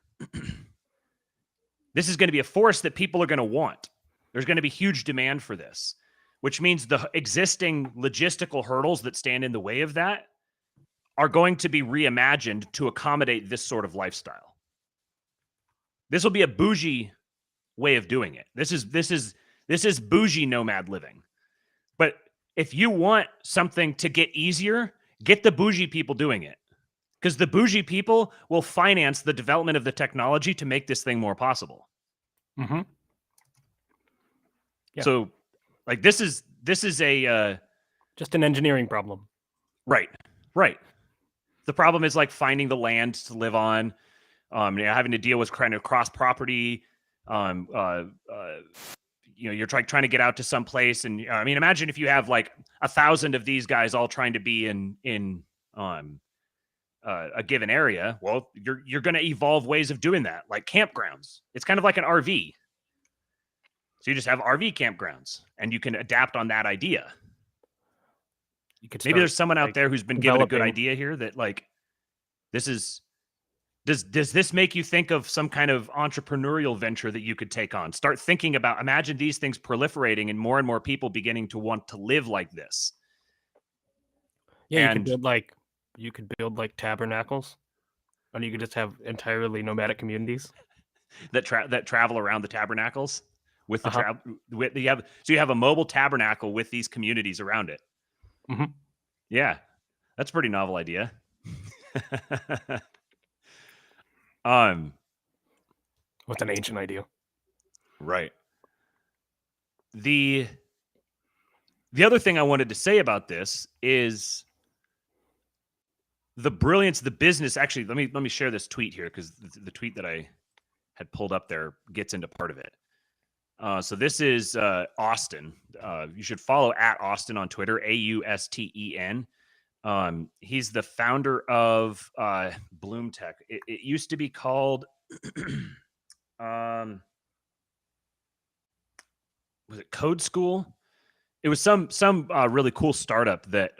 This is going to be a force that people are going to want. There's going to be huge demand for this, which means the existing logistical hurdles that stand in the way of that are going to be reimagined to accommodate this sort of lifestyle. This will be a bougie way of doing it. This is bougie nomad living. But if you want something to get easier, get the bougie people doing it. Because the bougie people will finance the development of the technology to make this thing more possible. Mm-hmm. Yeah. So, like, this is a just an engineering problem. Right. The problem is like finding the land to live on, having to deal with kind of cross property. You're trying to get out to some place, and I mean, imagine if you have like 1,000 of these guys all trying to be in a given area. Well, you're going to evolve ways of doing that, like campgrounds. It's kind of like an RV. So you just have RV campgrounds, and you can adapt on that idea. Maybe there's someone out there who's been given a good idea here that like this is. Does this make you think of some kind of entrepreneurial venture that you could take on? Start thinking about, imagine these things proliferating and more people beginning to want to live like this. Yeah, you could build like tabernacles, and you could just have entirely nomadic communities that travel around the tabernacles with the you have a mobile tabernacle with these communities around it. Mm-hmm. Yeah, that's a pretty novel idea. What's an ancient idea? Right. The other thing I wanted to say about this is the brilliance, the business. Actually, let me share this tweet here, because the tweet that I had pulled up there gets into part of it. So this is Austin. You should follow @Austin on Twitter, AUSTEN. He's the founder of Bloom Tech. It used to be called was it Code School? It was some really cool startup that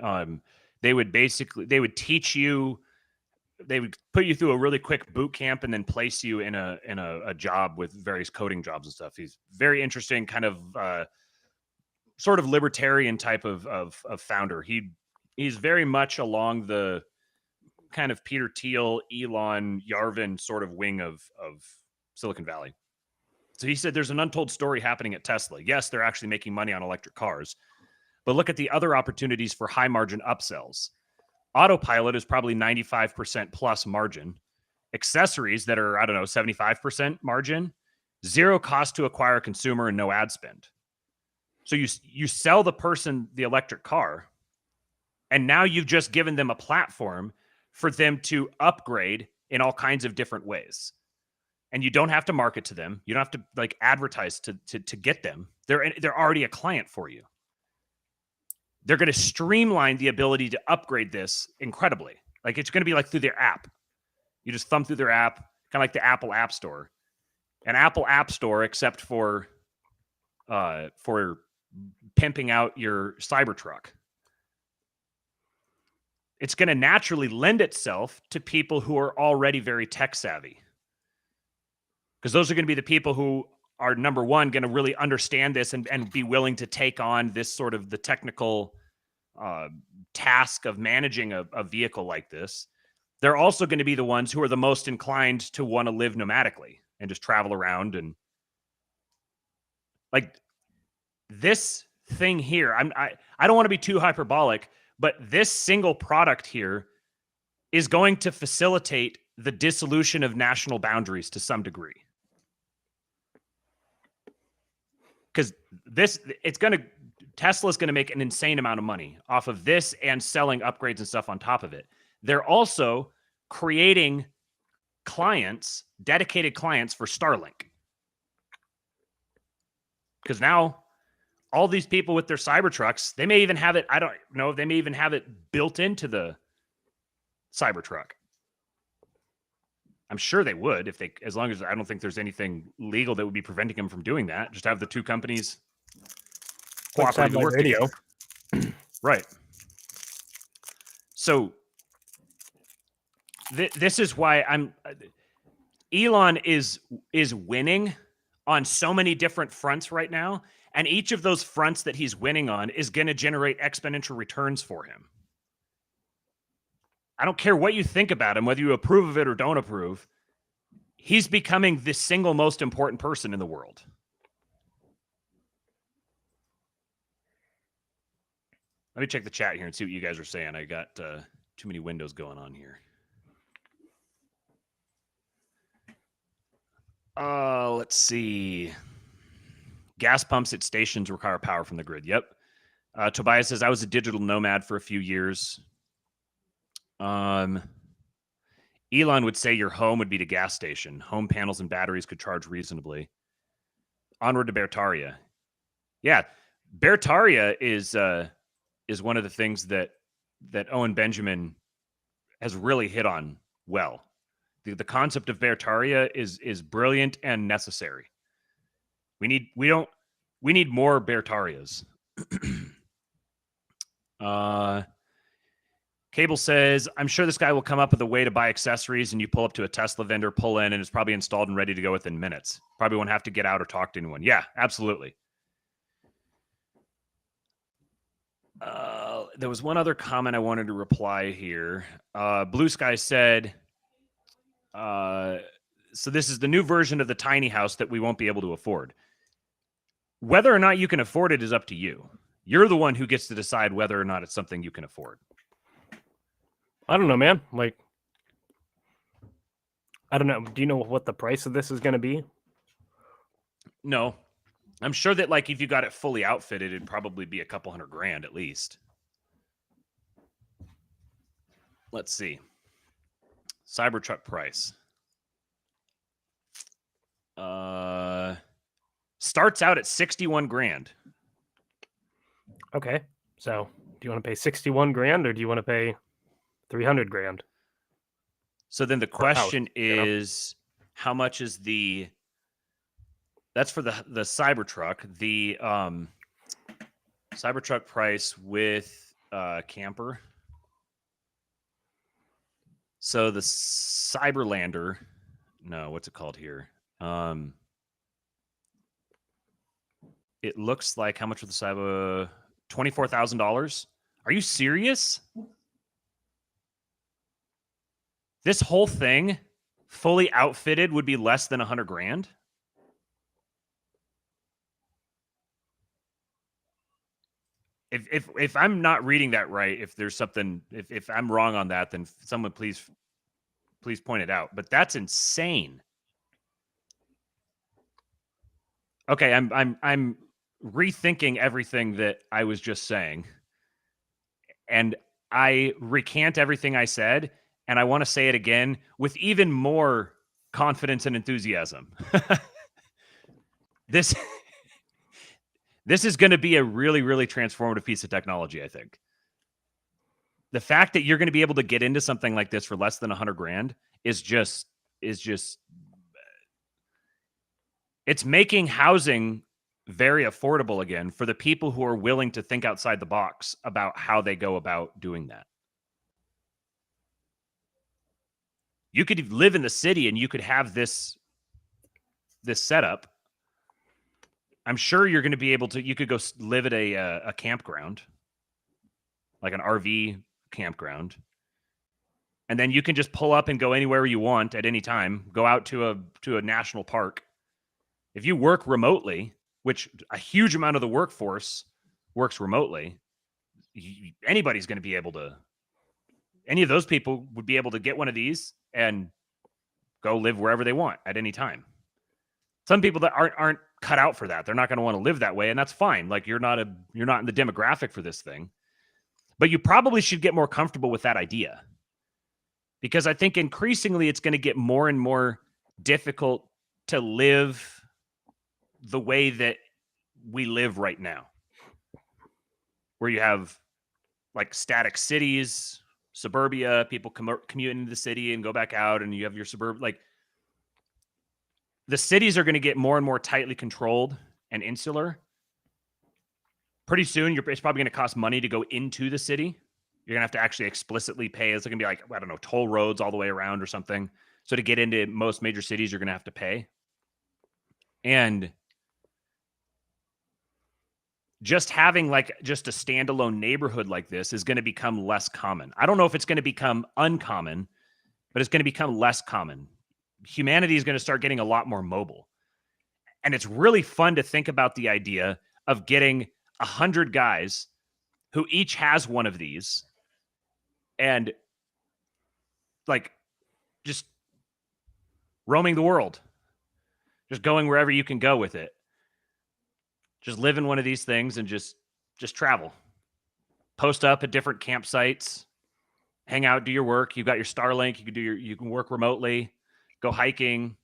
they would teach you, they would put you through a really quick boot camp and then place you in a job with various coding jobs and stuff. He's very interesting, kind of sort of libertarian type of founder. He's very much along the kind of Peter Thiel, Elon, Yarvin sort of wing of Silicon Valley. So he said there's an untold story happening at Tesla. Yes, they're actually making money on electric cars, but look at the other opportunities for high margin upsells. Autopilot is probably 95% plus margin. Accessories that are, 75% margin, zero cost to acquire a consumer and no ad spend. So you sell the person the electric car, and now you've just given them a platform for them to upgrade in all kinds of different ways. And you don't have to market to them. You don't have to like advertise to get them. They're already a client for you. They're going to streamline the ability to upgrade this incredibly. Like it's going to be like through their app. You just thumb through their app, kind of like the Apple App Store. An Apple App Store, except for pimping out your Cybertruck. It's going to naturally lend itself to people who are already very tech savvy. Because those are going to be the people who are, number one, going to really understand this and be willing to take on this sort of the technical task of managing a vehicle like this. They're also going to be the ones who are the most inclined to want to live nomadically and just travel around. And like this thing here, I don't want to be too hyperbolic, but this single product here is going to facilitate the dissolution of national boundaries to some degree. Because Tesla's going to make an insane amount of money off of this and selling upgrades and stuff on top of it. They're also creating clients, dedicated clients for Starlink. Because now all these people with their Cybertrucks, they may even have it, I don't know, they may even have it built into the Cybertruck. I'm sure they would if they, as long as I don't think there's anything legal that would be preventing them from doing that. Just have the two companies cooperate to work radio. together. Right. So this is why Elon is winning on so many different fronts right now, and each of those fronts that he's winning on is going to generate exponential returns for him. I don't care what you think about him, whether you approve of it or don't approve. He's becoming the single most important person in the world. Let me check the chat here and see what you guys are saying. I got too many windows going on here. Let's see. Gas pumps at stations require power from the grid. Yep. Tobias says, I was a digital nomad for a few years. Elon would say your home would be the gas station. Home panels and batteries could charge reasonably. Onward to Bertaria. Yeah, Bertaria is one of the things that Owen Benjamin has really hit on well. The concept of Bertaria is brilliant and necessary. We need more Bertarias. Cable says, I'm sure this guy will come up with a way to buy accessories and you pull up to a Tesla vendor, pull in, and it's probably installed and ready to go within minutes. Probably won't have to get out or talk to anyone. Yeah, absolutely. There was one other comment I wanted to reply here. Blue Sky said, so this is the new version of the tiny house that we won't be able to afford. Whether or not you can afford it is up to you. You're the one who gets to decide whether or not it's something you can afford. I don't know, man. Like, I don't know. Do you know what the price of this is going to be? No. I'm sure that, like, if you got it fully outfitted, it'd probably be a couple $100,000 at least. Let's see. Cybertruck price. Starts out at $61,000. Okay. So, do you want to pay $61,000 or do you want to pay $300,000? So then the question is, how much is the? That's for the Cybertruck. The Cybertruck price with camper. So the Cyberlander, no, what's it called here? It looks like, how much was the Cyber? $24,000. Are you serious? This whole thing, fully outfitted, would be less than $100,000. If I'm not reading that right, if there's something, if I'm wrong on that, then someone please point it out. But that's insane. Okay, I'm rethinking everything that I was just saying, and I recant everything I said, and I want to say it again with even more confidence and enthusiasm. This is going to be a really, really transformative piece of technology, I think. The fact that you're going to be able to get into something like this for less than $100,000 is just it's making housing very affordable again for the people who are willing to think outside the box about how they go about doing that. You could live in the city and you could have this setup. I'm sure you're going to be able to, you could go live at a campground, like an RV campground. And then you can just pull up and go anywhere you want at any time, go out to a national park. If you work remotely, which a huge amount of the workforce works remotely, anybody's going to be able to, any of those people would be able to get one of these and go live wherever they want at any time. Some people that aren't cut out for that. They're not going to want to live that way, and that's fine. Like, you're not in the demographic for this thing. But you probably should get more comfortable with that idea. Because I think increasingly it's going to get more and more difficult to live the way that we live right now. where you have like static cities, suburbia, people commute into the city and go back out, and you have your suburb. Like the cities are going to get more and more tightly controlled and insular. Pretty soon, it's probably going to cost money to go into the city. You're going to have to actually explicitly pay. It's going to be like, I don't know, toll roads all the way around or something. So to get into most major cities, you're going to have to pay. And just having like just a standalone neighborhood like this is going to become less common. I don't know if it's going to become uncommon, but it's going to become less common. Humanity is going to start getting a lot more mobile. And it's really fun to think about the idea of getting 100 guys who each has one of these and like just roaming the world, just going wherever you can go with it. Just live in one of these things and just travel. Post up at different campsites, hang out, do your work. You've got your Starlink. You can work remotely, go hiking.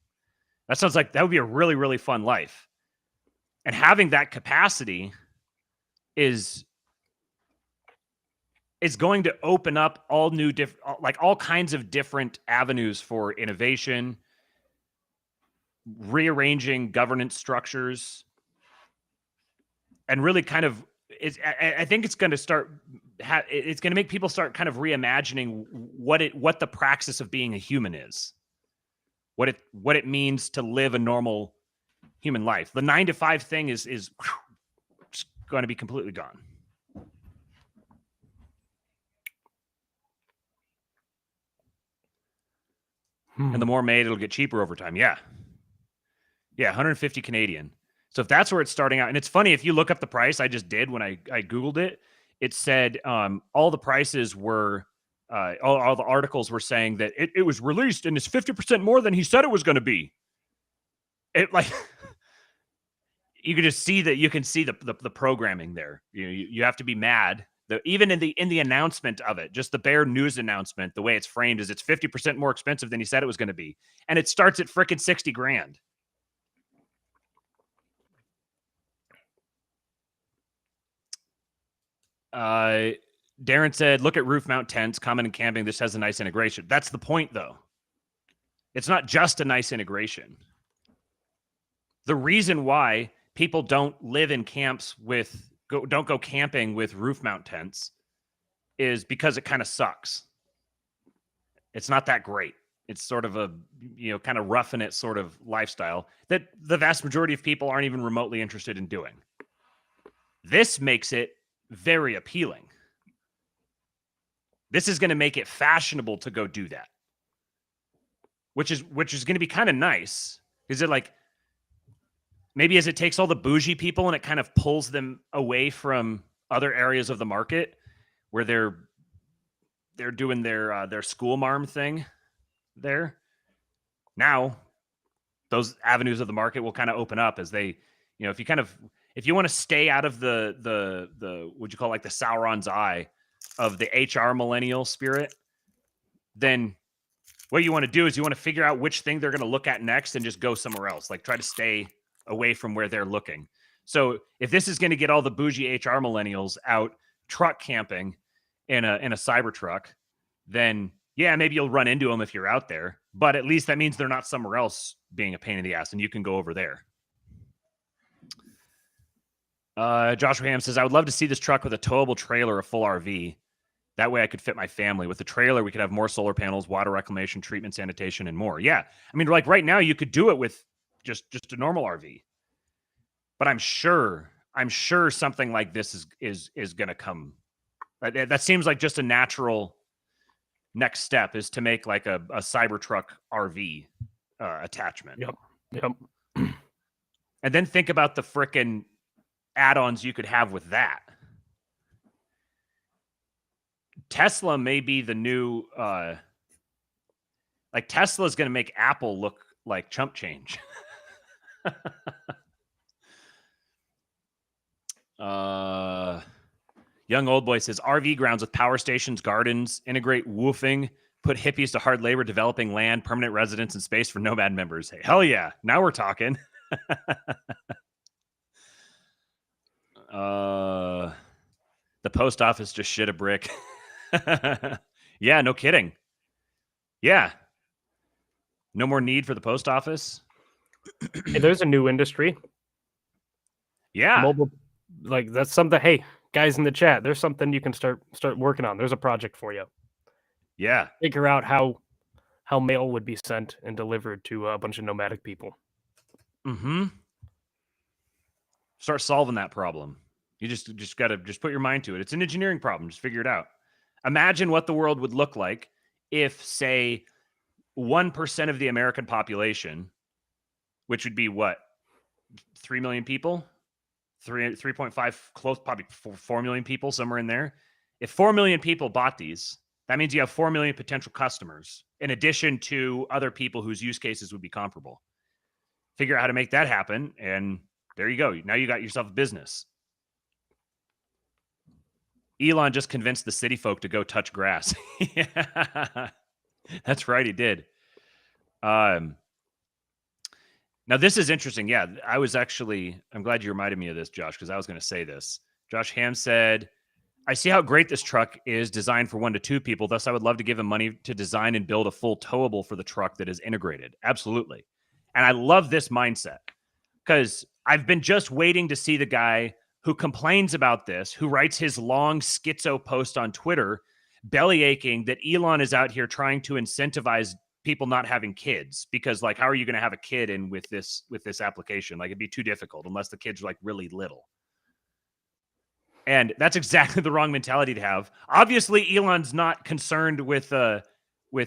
That sounds like that would be a really, really fun life. And having that capacity is going to open up all new all kinds of different avenues for innovation, rearranging governance structures, and really kind of I think it's going to start it's going to make people start kind of reimagining what the praxis of being a human is, what it means to live a normal human life. The 9-to-5 thing is going to be completely gone. And the more made, it'll get cheaper over time. Yeah, 150 Canadian. So if that's where it's starting out, and it's funny, if you look up the price, I just did when I Googled it, it said all the prices were, all the articles were saying that it was released and it's 50% more than he said it was going to be. It like, you can just see that, you can see the programming there. You have to be mad. Even in the announcement of it, just the bare news announcement, the way it's framed is it's 50% more expensive than he said it was going to be. And it starts at frickin' $60,000. Darren said, look at roof mount tents, common in camping. This has a nice integration. That's the point, though. It's not just a nice integration. The reason why people don't live in camps don't go camping with roof mount tents is because it kind of sucks. It's not that great. It's sort of a, kind of roughing it sort of lifestyle that the vast majority of people aren't even remotely interested in doing. This makes it very appealing. This is going to make it fashionable to go do that, which is going to be kind of nice. Is it like, maybe as it takes all the bougie people and it kind of pulls them away from other areas of the market where they're doing their school marm thing there. Now, those avenues of the market will kind of open up as they, if you want to stay out of the what you call like the Sauron's eye of the HR millennial spirit, then what you want to do is you want to figure out which thing they're going to look at next and just go somewhere else. Like try to stay away from where they're looking. So if this is going to get all the bougie HR millennials out truck camping in a cyber truck, then yeah, maybe you'll run into them if you're out there, but at least that means they're not somewhere else being a pain in the ass and you can go over there. Joshua Ham says, I would love to see this truck with a towable trailer, a full RV. That way I could fit my family. With the trailer, we could have more solar panels, water reclamation, treatment, sanitation, and more. Yeah. I mean, like right now you could do it with just a normal RV. But I'm sure something like this is going to come. That seems like just a natural next step is to make like a Cybertruck RV attachment. Yep. And then think about the frickin' add-ons you could have with that. Tesla may be the new, like Tesla's going to make Apple look like chump change. Young Old Boy says, RV grounds with power stations, gardens, integrate woofing, put hippies to hard labor, developing land, permanent residence, and space for nomad members. Hey, hell yeah. Now we're talking. The post office just shit a brick. Yeah, no kidding. Yeah. No more need for the post office. Hey, there's a new industry. Yeah. Mobile, like that's something. Hey, guys in the chat, there's something you can start working on. There's a project for you. Yeah. Figure out how mail would be sent and delivered to a bunch of nomadic people. Mm-hmm. Start solving that problem. You just got to just put your mind to it. It's an engineering problem. Just figure it out. Imagine what the world would look like if, say, 1% of the American population, which would be what, 3 million people, 3.5, close, probably 4 million people, somewhere in there. If 4 million people bought these, that means you have 4 million potential customers, in addition to other people whose use cases would be comparable. Figure out how to make that happen, and there you go. Now you got yourself a business. Elon just convinced the city folk to go touch grass. Yeah. That's right, he did. Now this is interesting. Yeah, I'm glad you reminded me of this, Josh, because I was going to say this. Josh Ham said, I see how great this truck is designed for 1 to 2 people. Thus, I would love to give him money to design and build a full towable for the truck that is integrated. Absolutely. And I love this mindset because I've been just waiting to see the guy who complains about this, who writes his long schizo post on Twitter, belly aching that Elon is out here trying to incentivize people not having kids because, like, how are you going to have a kid in with this application? Like, it'd be too difficult unless the kids are like really little. And that's exactly the wrong mentality to have. Obviously, Elon's not concerned with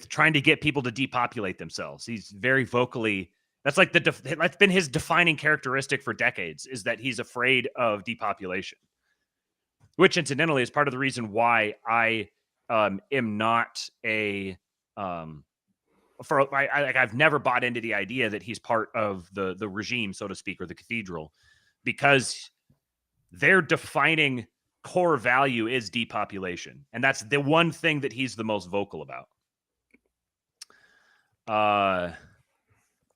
trying to get people to depopulate themselves. He's very vocally. That's like that's been his defining characteristic for decades, is that he's afraid of depopulation. Which, incidentally, is part of the reason why I am not a I've never bought into the idea that he's part of the regime, so to speak, or the cathedral, because their defining core value is depopulation, and that's the one thing that he's the most vocal about.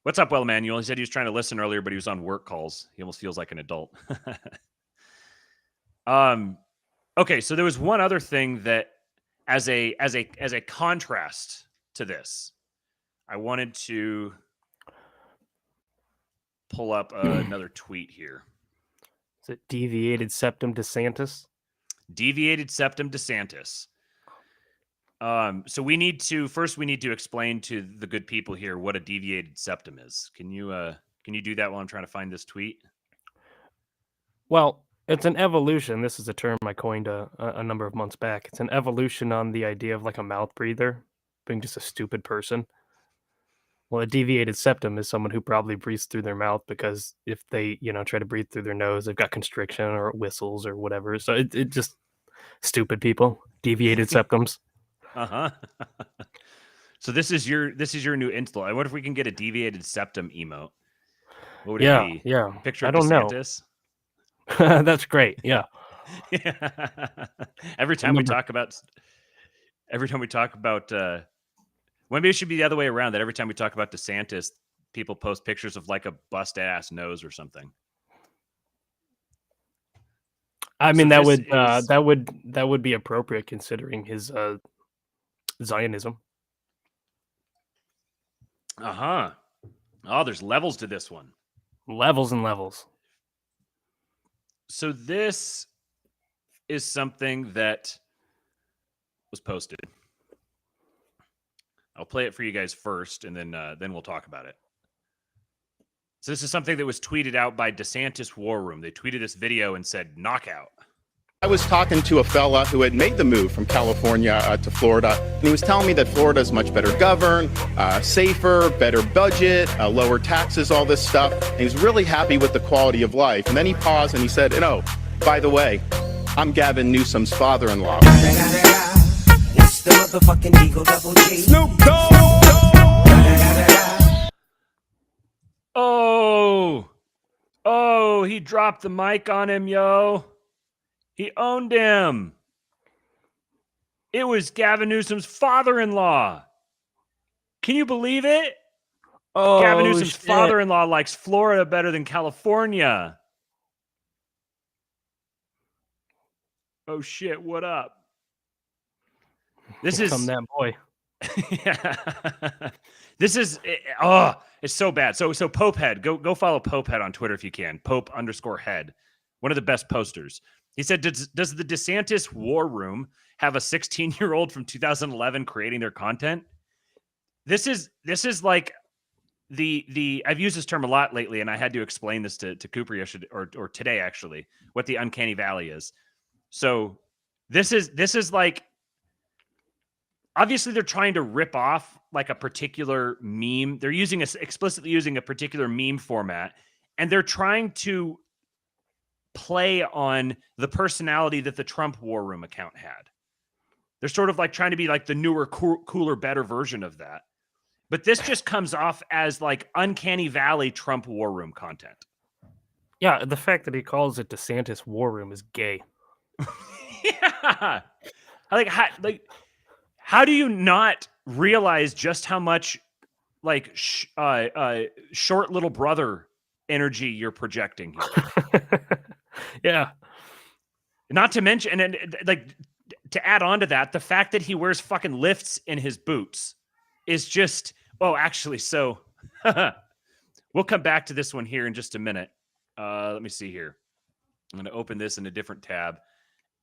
What's up, Well Emmanuel? He said he was trying to listen earlier, but he was on work calls. He almost feels like an adult. Okay, so there was one other thing that, as a contrast to this, I wanted to pull up another tweet here. Is it deviated septum DeSantis? Deviated septum DeSantis. So we need to explain to the good people here what a deviated septum is. Can you do that while I'm trying to find this tweet? Well, it's an evolution. This is a term I coined a number of months back. It's an evolution on the idea of like a mouth breather being just a stupid person. Well, a deviated septum is someone who probably breathes through their mouth because if they, try to breathe through their nose, they've got constriction or whistles or whatever. So it just stupid people, deviated septums. Uh-huh. So this is your new install. I wonder if we can get a deviated septum emote. What would it be? Yeah. Picture I of don't DeSantis? know. That's great. Yeah. Yeah. Every time we talk about maybe it should be the other way around, that every time we talk about DeSantis, people post pictures of like a bust ass nose or something. I mean, So that would be appropriate considering his Zionism. Uh-huh. Oh, there's levels to this one. Levels and levels. So this is something that was posted. I'll play it for you guys first, and then we'll talk about it. So this is something that was tweeted out by DeSantis War Room. They tweeted this video and said, knockout. I was talking to a fella who had made the move from California to Florida, and he was telling me that Florida is much better governed, safer, better budget, lower taxes, all this stuff. And he was really happy with the quality of life. And then he paused and he said, by the way, I'm Gavin Newsom's father-in-law. It's the motherfucking Eagle Double G. Snoop Dogg! Oh, he dropped the mic on him, yo. He owned him. It was Gavin Newsom's father-in-law. Can you believe it? Oh, Gavin Newsom's shit. father-in-law likes Florida better than California. Oh shit, what up? This is Come that boy. yeah. This is it's so bad. So Popehead, go follow Popehead on Twitter if you can. Pope_head. One of the best posters. He said, does the DeSantis War Room have a 16-year-old from 2011 creating their content? This is like the I've used this term a lot lately, and I had to explain this to Cooper yesterday or today actually, what the uncanny valley is. So this is like, obviously they're trying to rip off like a particular meme. They're explicitly using a particular meme format, and they're trying to play on the personality that the Trump War Room account had. They're sort of like trying to be like the newer, cooler, better version of that. But this just comes off as like uncanny valley Trump War Room content. Yeah, the fact that he calls it DeSantis War Room is gay. Yeah. How do you not realize just how much like short little brother energy you're projecting here? Yeah. Not to mention, and like to add on to that, the fact that he wears fucking lifts in his boots is just, actually, so we'll come back to this one here in just a minute. Let me see here. I'm going to open this in a different tab.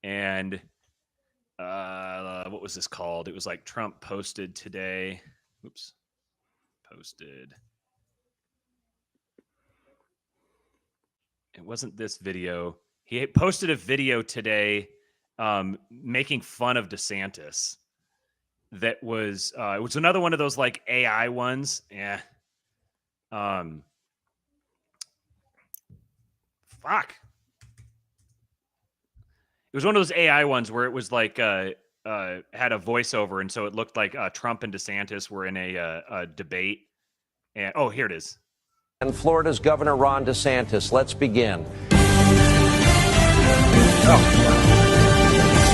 And what was this called? It was like Trump posted today. Oops. Posted. It wasn't this video. He posted a video today making fun of DeSantis. That was it was another one of those like AI ones. Yeah. Fuck. It was one of those AI ones where it was like had a voiceover, and so it looked like Trump and DeSantis were in a debate. And here it is. And Florida's Governor Ron DeSantis. Let's begin.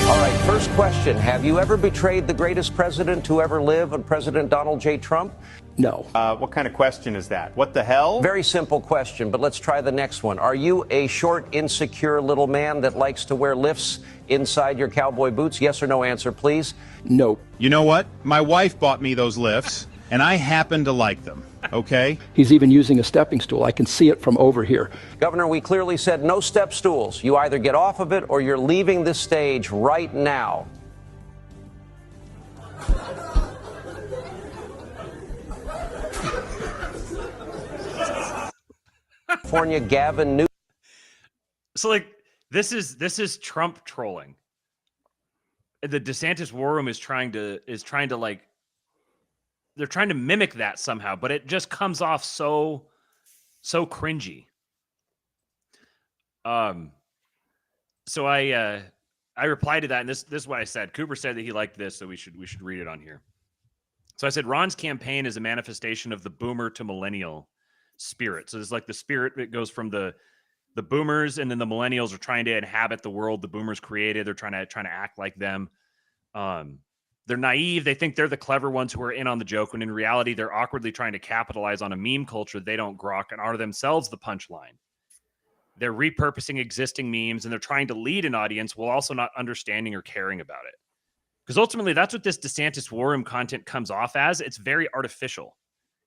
All right, first question. Have you ever betrayed the greatest president to ever live, President Donald J. Trump? No. What kind of question is that? What the hell? Very simple question, but let's try the next one. Are you a short, insecure little man that likes to wear lifts inside your cowboy boots? Yes or no answer, please. No. You know what? My wife bought me those lifts, and I happen to like them. Okay? He's even using a stepping stool. I can see it from over here. Governor, we clearly said no step stools. You either get off of it or you're leaving this stage right now. California Gavin Newsom. So like this is Trump trolling. The DeSantis War Room is trying to like, they're trying to mimic that somehow, but it just comes off so cringy. So I replied to that, and this is what I said. Cooper said that he liked this, so we should read it on here. So I said, Ron's campaign is a manifestation of the boomer to millennial spirit. So it's like the spirit that goes from the boomers, and then the millennials are trying to inhabit the world the boomers created. They're trying to act like them. They're naive. They think they're the clever ones who are in on the joke, when in reality, they're awkwardly trying to capitalize on a meme culture they don't grok and are themselves the punchline. They're repurposing existing memes, and they're trying to lead an audience while also not understanding or caring about it. Because ultimately, that's what this DeSantis War Room content comes off as. It's very artificial.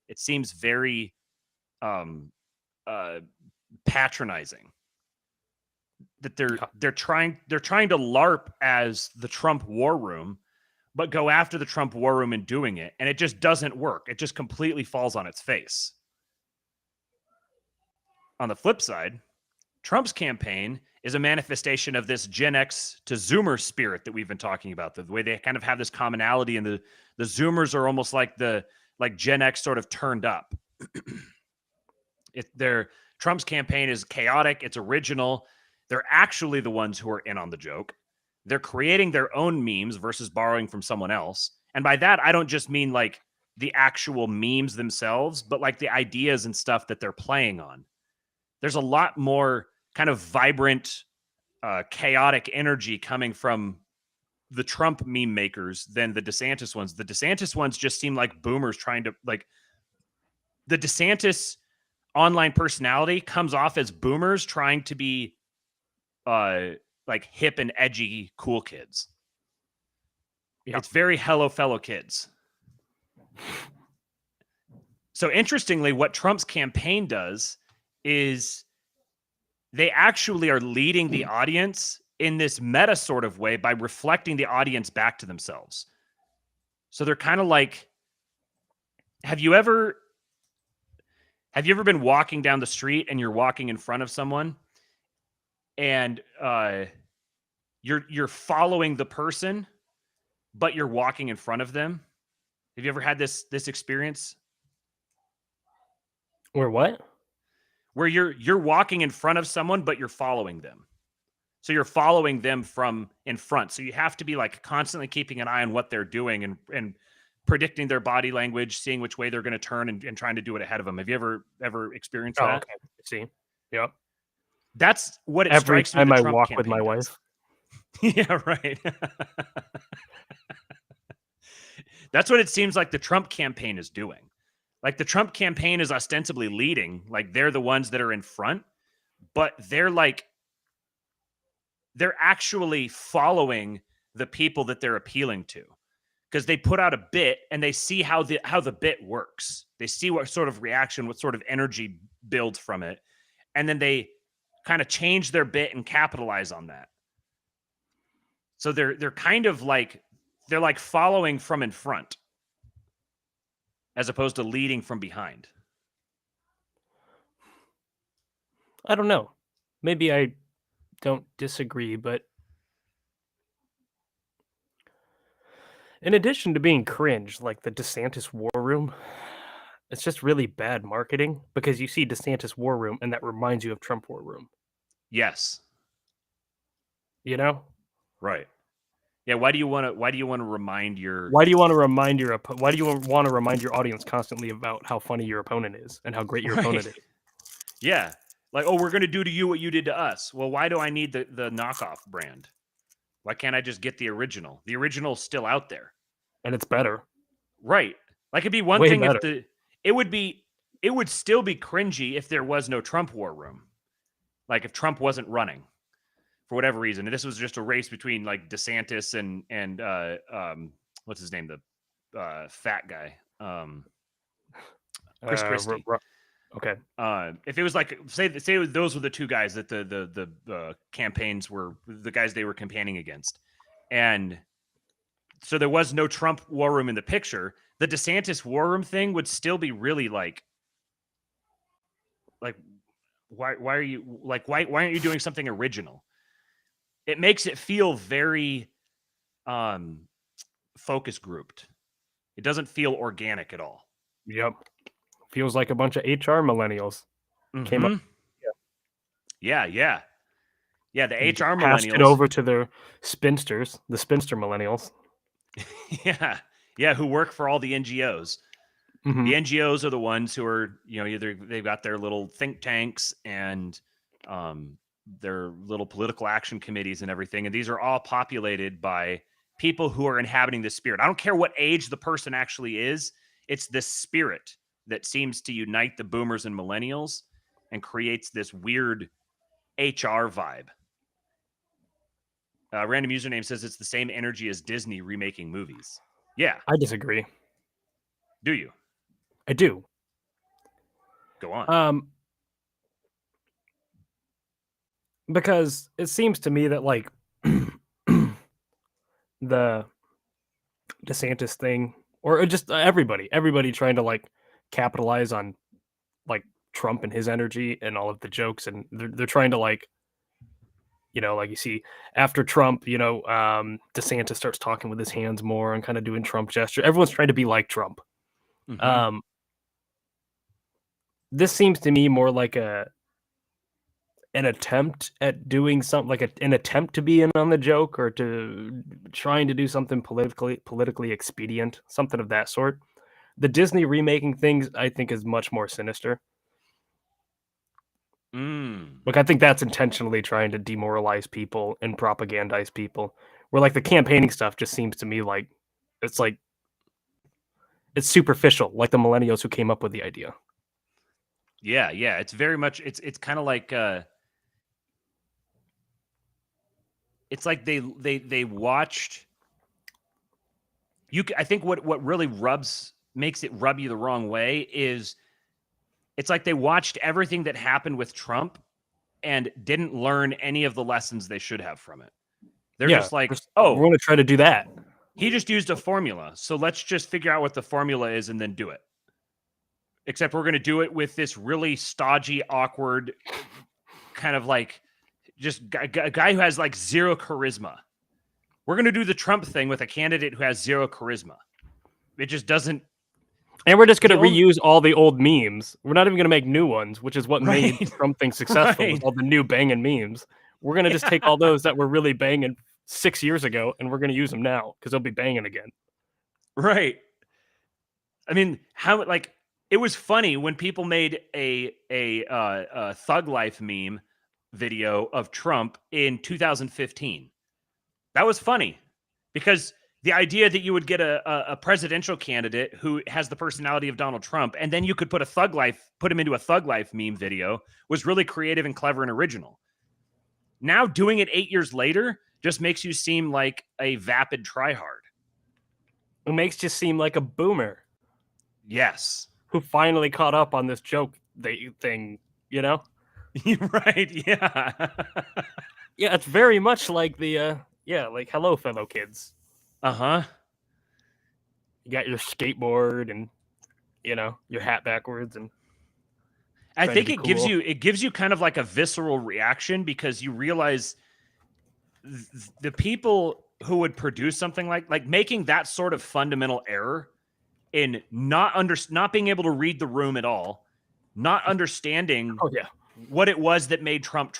It seems very patronizing. That they're trying to LARP as the Trump War Room, but go after the Trump War Room in doing it, and it just doesn't work. It just completely falls on its face. On the flip side, Trump's campaign is a manifestation of this Gen X to Zoomer spirit that we've been talking about. The way they kind of have this commonality, and the Zoomers are almost like Gen X sort of turned up. Trump's campaign is chaotic. It's original. They're actually the ones who are in on the joke. They're creating their own memes versus borrowing from someone else. And by that, I don't just mean like the actual memes themselves, but like the ideas and stuff that they're playing on. There's a lot more kind of vibrant, chaotic energy coming from the Trump meme makers than the DeSantis ones. The DeSantis ones just seem like boomers trying to, like, the DeSantis online personality comes off as boomers trying to be like like hip and edgy cool kids. Yeah. It's very hello fellow kids. So interestingly, what Trump's campaign does is they actually are leading the audience in this meta sort of way by reflecting the audience back to themselves. So they're kind of like, have you ever been walking down the street and you're walking in front of someone and you're following the person, but you're walking in front of them? Have you ever had this experience? Or what? Where you're walking in front of someone, but you're following them. So you're following them from in front. So you have to be like constantly keeping an eye on what they're doing and predicting their body language, seeing which way they're going to turn and trying to do it ahead of them. Have you ever experienced that? Okay. See, yeah. That's what it Every strikes me. time I Trump walk with campaign my does. wife. Yeah, right. That's what it seems like the Trump campaign is doing. Like the Trump campaign is ostensibly leading, like they're the ones that are in front, but they're actually following the people that they're appealing to, because they put out a bit and they see how the bit works. They see what sort of reaction, what sort of energy builds from it, and then they kind of change their bit and capitalize on that. So they're kind of like they're like following from in front as opposed to leading from behind. I don't know. Maybe I don't disagree, but in addition to being cringe, like the DeSantis War Room, it's just really bad marketing because you see DeSantis War Room and that reminds you of Trump War Room. Yes. You know? Right. Yeah, why do you want to remind your Why do you want to remind your audience constantly about how funny your opponent is and how great your opponent is? Yeah. Like, oh, we're going to do to you what you did to us. Well, why do I need the knockoff brand? Why can't I just get the original? The original's still out there. And it's better. Right. Like it'd be one Way thing better. if it would still be cringy if there was no Trump War Room. Like if Trump wasn't running for whatever reason. And this was just a race between like DeSantis and what's his name? The fat guy. Chris Christie. Okay. If it was like say those were the two guys that the campaigns were the guys they were campaigning against, and so there was no Trump War Room in the picture. The DeSantis War Room thing would still be really like why are you like why aren't you doing something original? It makes it feel very focus grouped. It doesn't feel organic at all. Yep. Feels like a bunch of HR millennials came up. Yeah. The HR Passed millennials it over to their spinsters, the spinster millennials. Yeah, who work for all the NGOs. Mhm. The NGOs are the ones who are, either they've got their little think tanks and their little political action committees and everything. And these are all populated by people who are inhabiting the spirit. I don't care what age the person actually is. It's this spirit that seems to unite the boomers and millennials and creates this weird HR vibe. Random username says it's the same energy as Disney remaking movies. Yeah. I disagree. Do you? I do. Go on. Because it seems to me that like the DeSantis thing, or just everybody trying to like capitalize on like Trump and his energy and all of the jokes, and they're trying to like, like you see after Trump, DeSantis starts talking with his hands more and kind of doing Trump gesture. Everyone's trying to be like Trump. Mm-hmm. This seems to me more like an attempt at doing something, like an attempt to be in on the joke or to trying to do something politically expedient, something of that sort. The Disney remaking things, I think, is much more sinister. Like, I think that's intentionally trying to demoralize people and propagandize people. Where like the campaigning stuff just seems to me like it's superficial, like the millennials who came up with the idea. Yeah. It's very much it's kind of like it's like they watched. I think what really makes it rub you the wrong way is it's like they watched everything that happened with Trump and didn't learn any of the lessons they should have from it. They're just like, we're going to try to do that. He just used a formula, so let's just figure out what the formula is and then do it. Except we're going to do it with this really stodgy, awkward, kind of like just a guy who has like zero charisma. We're going to do the Trump thing with a candidate who has zero charisma. It just doesn't. And we're just going to reuse all the old memes. We're not even going to make new ones, which is what made Right. Trump thing successful, Right. with all the new banging memes. We're going to just take all those that were really banging 6 years ago, and we're going to use them now because they'll be banging again. Right. I mean, how like it was funny when people made a Thug Life meme video of Trump in 2015. That was funny because the idea that you would get a presidential candidate who has the personality of Donald Trump, and then you could put him into a Thug Life meme video was really creative and clever and original. Now doing it 8 years later just makes you seem like a vapid tryhard. It makes you seem like a boomer. Yes. Who finally caught up on this joke thing, you know? Right, yeah. Yeah, it's very much like the, like, hello, fellow kids. Uh-huh. You got your skateboard and, your hat backwards. And I think it gives you kind of like a visceral reaction because you realize the people who would produce something like making that sort of fundamental error in not being able to read the room at all, not understanding what it was that made Trump,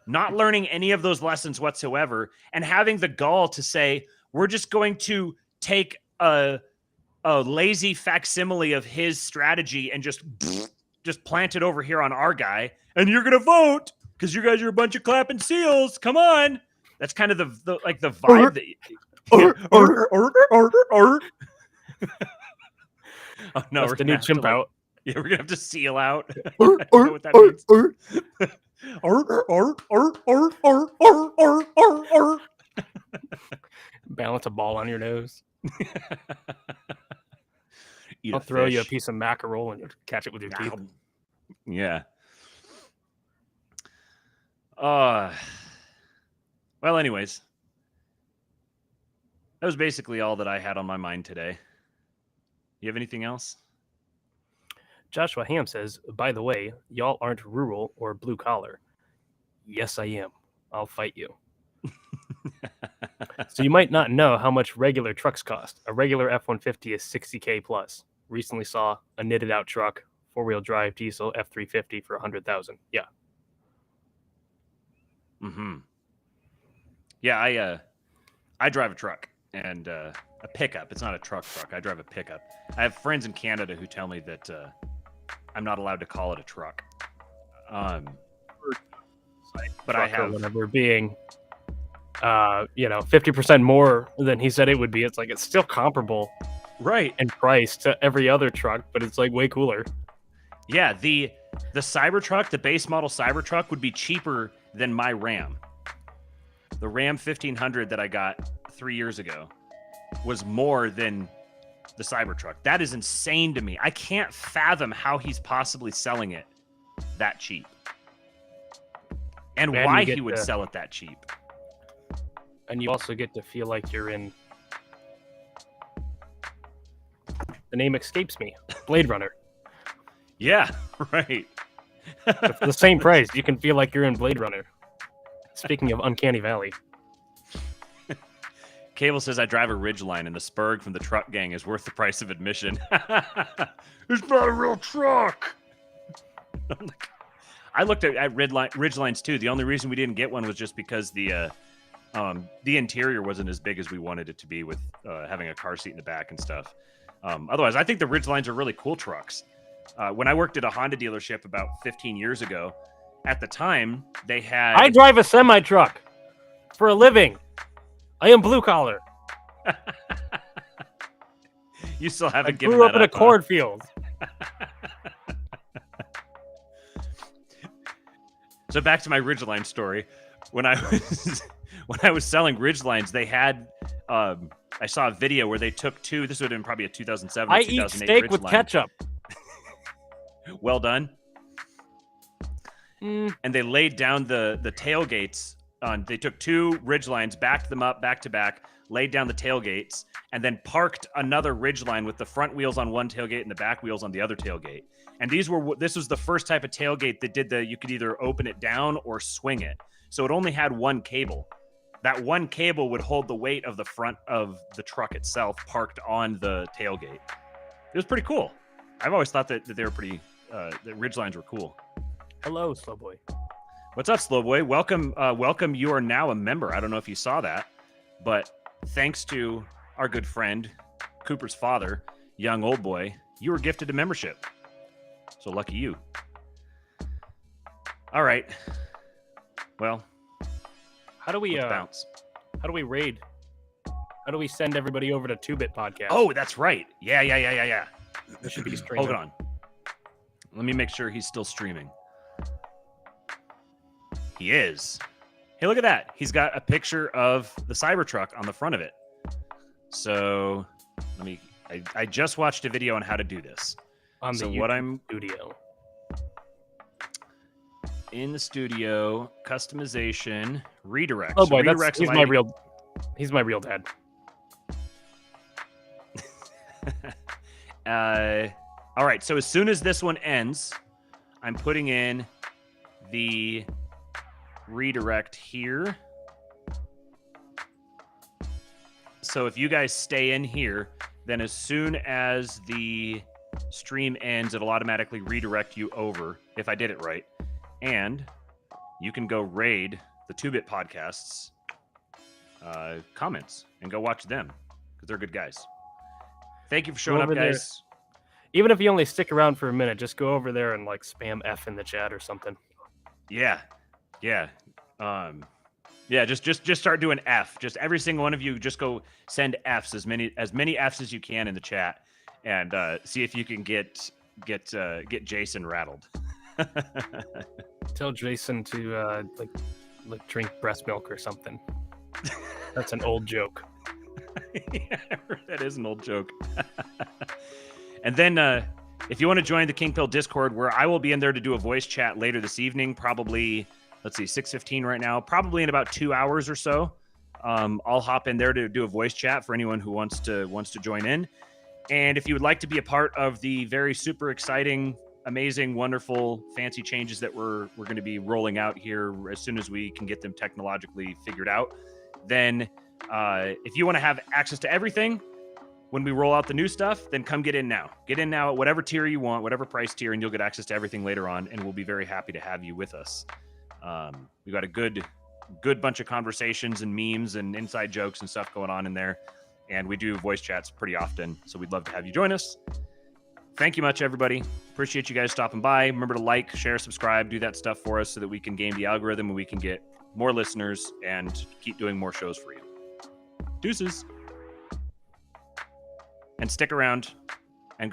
not learning any of those lessons whatsoever, and having the gall to say, we're just going to take a lazy facsimile of his strategy and just plant it over here on our guy, and you're going to vote because you guys are a bunch of clapping seals. Come on. That's kind of the vibe Oh, no, that's the new chimp out. Yeah, we're gonna have to seal out. I don't know what that means. Balance a ball on your nose. Eat I'll a throw you a fish. piece of mackerel and you'll catch it with your teeth. Yeah. Well, anyways, that was basically all that I had on my mind today. You have anything else? Joshua Ham says, by the way, y'all aren't rural or blue collar. Yes, I am. I'll fight you. So you might not know how much regular trucks cost. A regular F-150 is $60K plus. Recently saw a knitted out truck, 4-wheel drive diesel F-350 for $100,000. Yeah. Mm-hmm. Yeah, I drive a truck and a pickup. It's not a truck. I drive a pickup. I have friends in Canada who tell me that I'm not allowed to call it a truck. But I have whatever being 50% more than he said it would be. It's like it's still comparable, right, in price to every other truck, but it's like way cooler. Yeah, the Cybertruck, the base model Cybertruck would be cheaper than my Ram. The Ram 1500 that I got 3 years ago was more than the Cybertruck. That is insane to me. I can't fathom how he's possibly selling it that cheap. And why he would sell it that cheap. And you also get to feel like you're in... The name escapes me. Blade Runner. Yeah, right. So for the same price, you can feel like you're in Blade Runner. Speaking of Uncanny Valley. Cable says I drive a Ridgeline and the Spurg from the truck gang is worth the price of admission. It's not a real truck. I looked at Ridgelines too. The only reason we didn't get one was just because the interior wasn't as big as we wanted it to be with having a car seat in the back and stuff. Otherwise, I think the Ridgelines are really cool trucks. When I worked at a Honda dealership about 15 years ago, at the time, they had... I drive a semi-truck for a living. I am blue collar. You still haven't I given grew that up in a huh? cornfield. So back to my Ridgeline story. When I was selling Ridgelines, they had I saw a video where they took two. This would have been probably a 2007 or I 2008 eat steak Ridgeline. with ketchup. Well done. And they laid down the tailgates on. They took two Ridgelines, backed them up back to back, laid down the tailgates, and then parked another Ridgeline with the front wheels on one tailgate and the back wheels on the other tailgate. And this was the first type of tailgate that did you could either open it down or swing it. So it only had one cable. That one cable would hold the weight of the front of the truck itself parked on the tailgate. It was pretty cool. I've always thought that they were pretty, that Ridgelines were cool. Hello, slow boy. What's up, slow boy? Welcome. Welcome. You are now a member. I don't know if you saw that, but thanks to our good friend, Cooper's father, young old boy, you were gifted a membership. So lucky you. All right. Well, How do we bounce? How do we raid? How do we send everybody over to 2-Bit Podcast? Oh, that's right. Yeah. It should be streaming. Hold on. Let me make sure he's still streaming. He is. Hey, look at that. He's got a picture of the Cybertruck on the front of it. So I just watched a video on how to do this. On the YouTube studio. In the studio, customization, redirect. Oh boy, Redirect's he's my real dad. All right, so as soon as this one ends, I'm putting in the redirect here. So if you guys stay in here, then as soon as the stream ends, it'll automatically redirect you over, if I did it right. And you can go raid the 2-Bit Podcast's comments and go watch them because they're good guys. Thank you for showing up, guys. Even if you only stick around for a minute, just go over there and like spam F in the chat or something. Yeah. Just start doing F. Just every single one of you, just go send Fs, as many Fs as you can in the chat, and see if you can get Jason rattled. Tell Jason to like drink breast milk or something. That's an old joke. Yeah, that is an old joke. And then if you want to join the King Pill Discord, where I will be in there to do a voice chat later this evening, probably, let's see, 6:15 right now, probably in about 2 hours or so. I'll hop in there to do a voice chat for anyone who wants to join in. And if you would like to be a part of the very super exciting, amazing, wonderful, fancy changes that we're going to be rolling out here as soon as we can get them technologically figured out, then if you want to have access to everything when we roll out the new stuff, then come get in now. Get in now at whatever tier you want, whatever price tier, and you'll get access to everything later on, and we'll be very happy to have you with us. We got a good bunch of conversations and memes and inside jokes and stuff going on in there, and we do voice chats pretty often, so we'd love to have you join us. Thank you much, everybody. Appreciate you guys stopping by. Remember to like, share, subscribe, do that stuff for us so that we can game the algorithm and we can get more listeners and keep doing more shows for you. Deuces. And stick around and go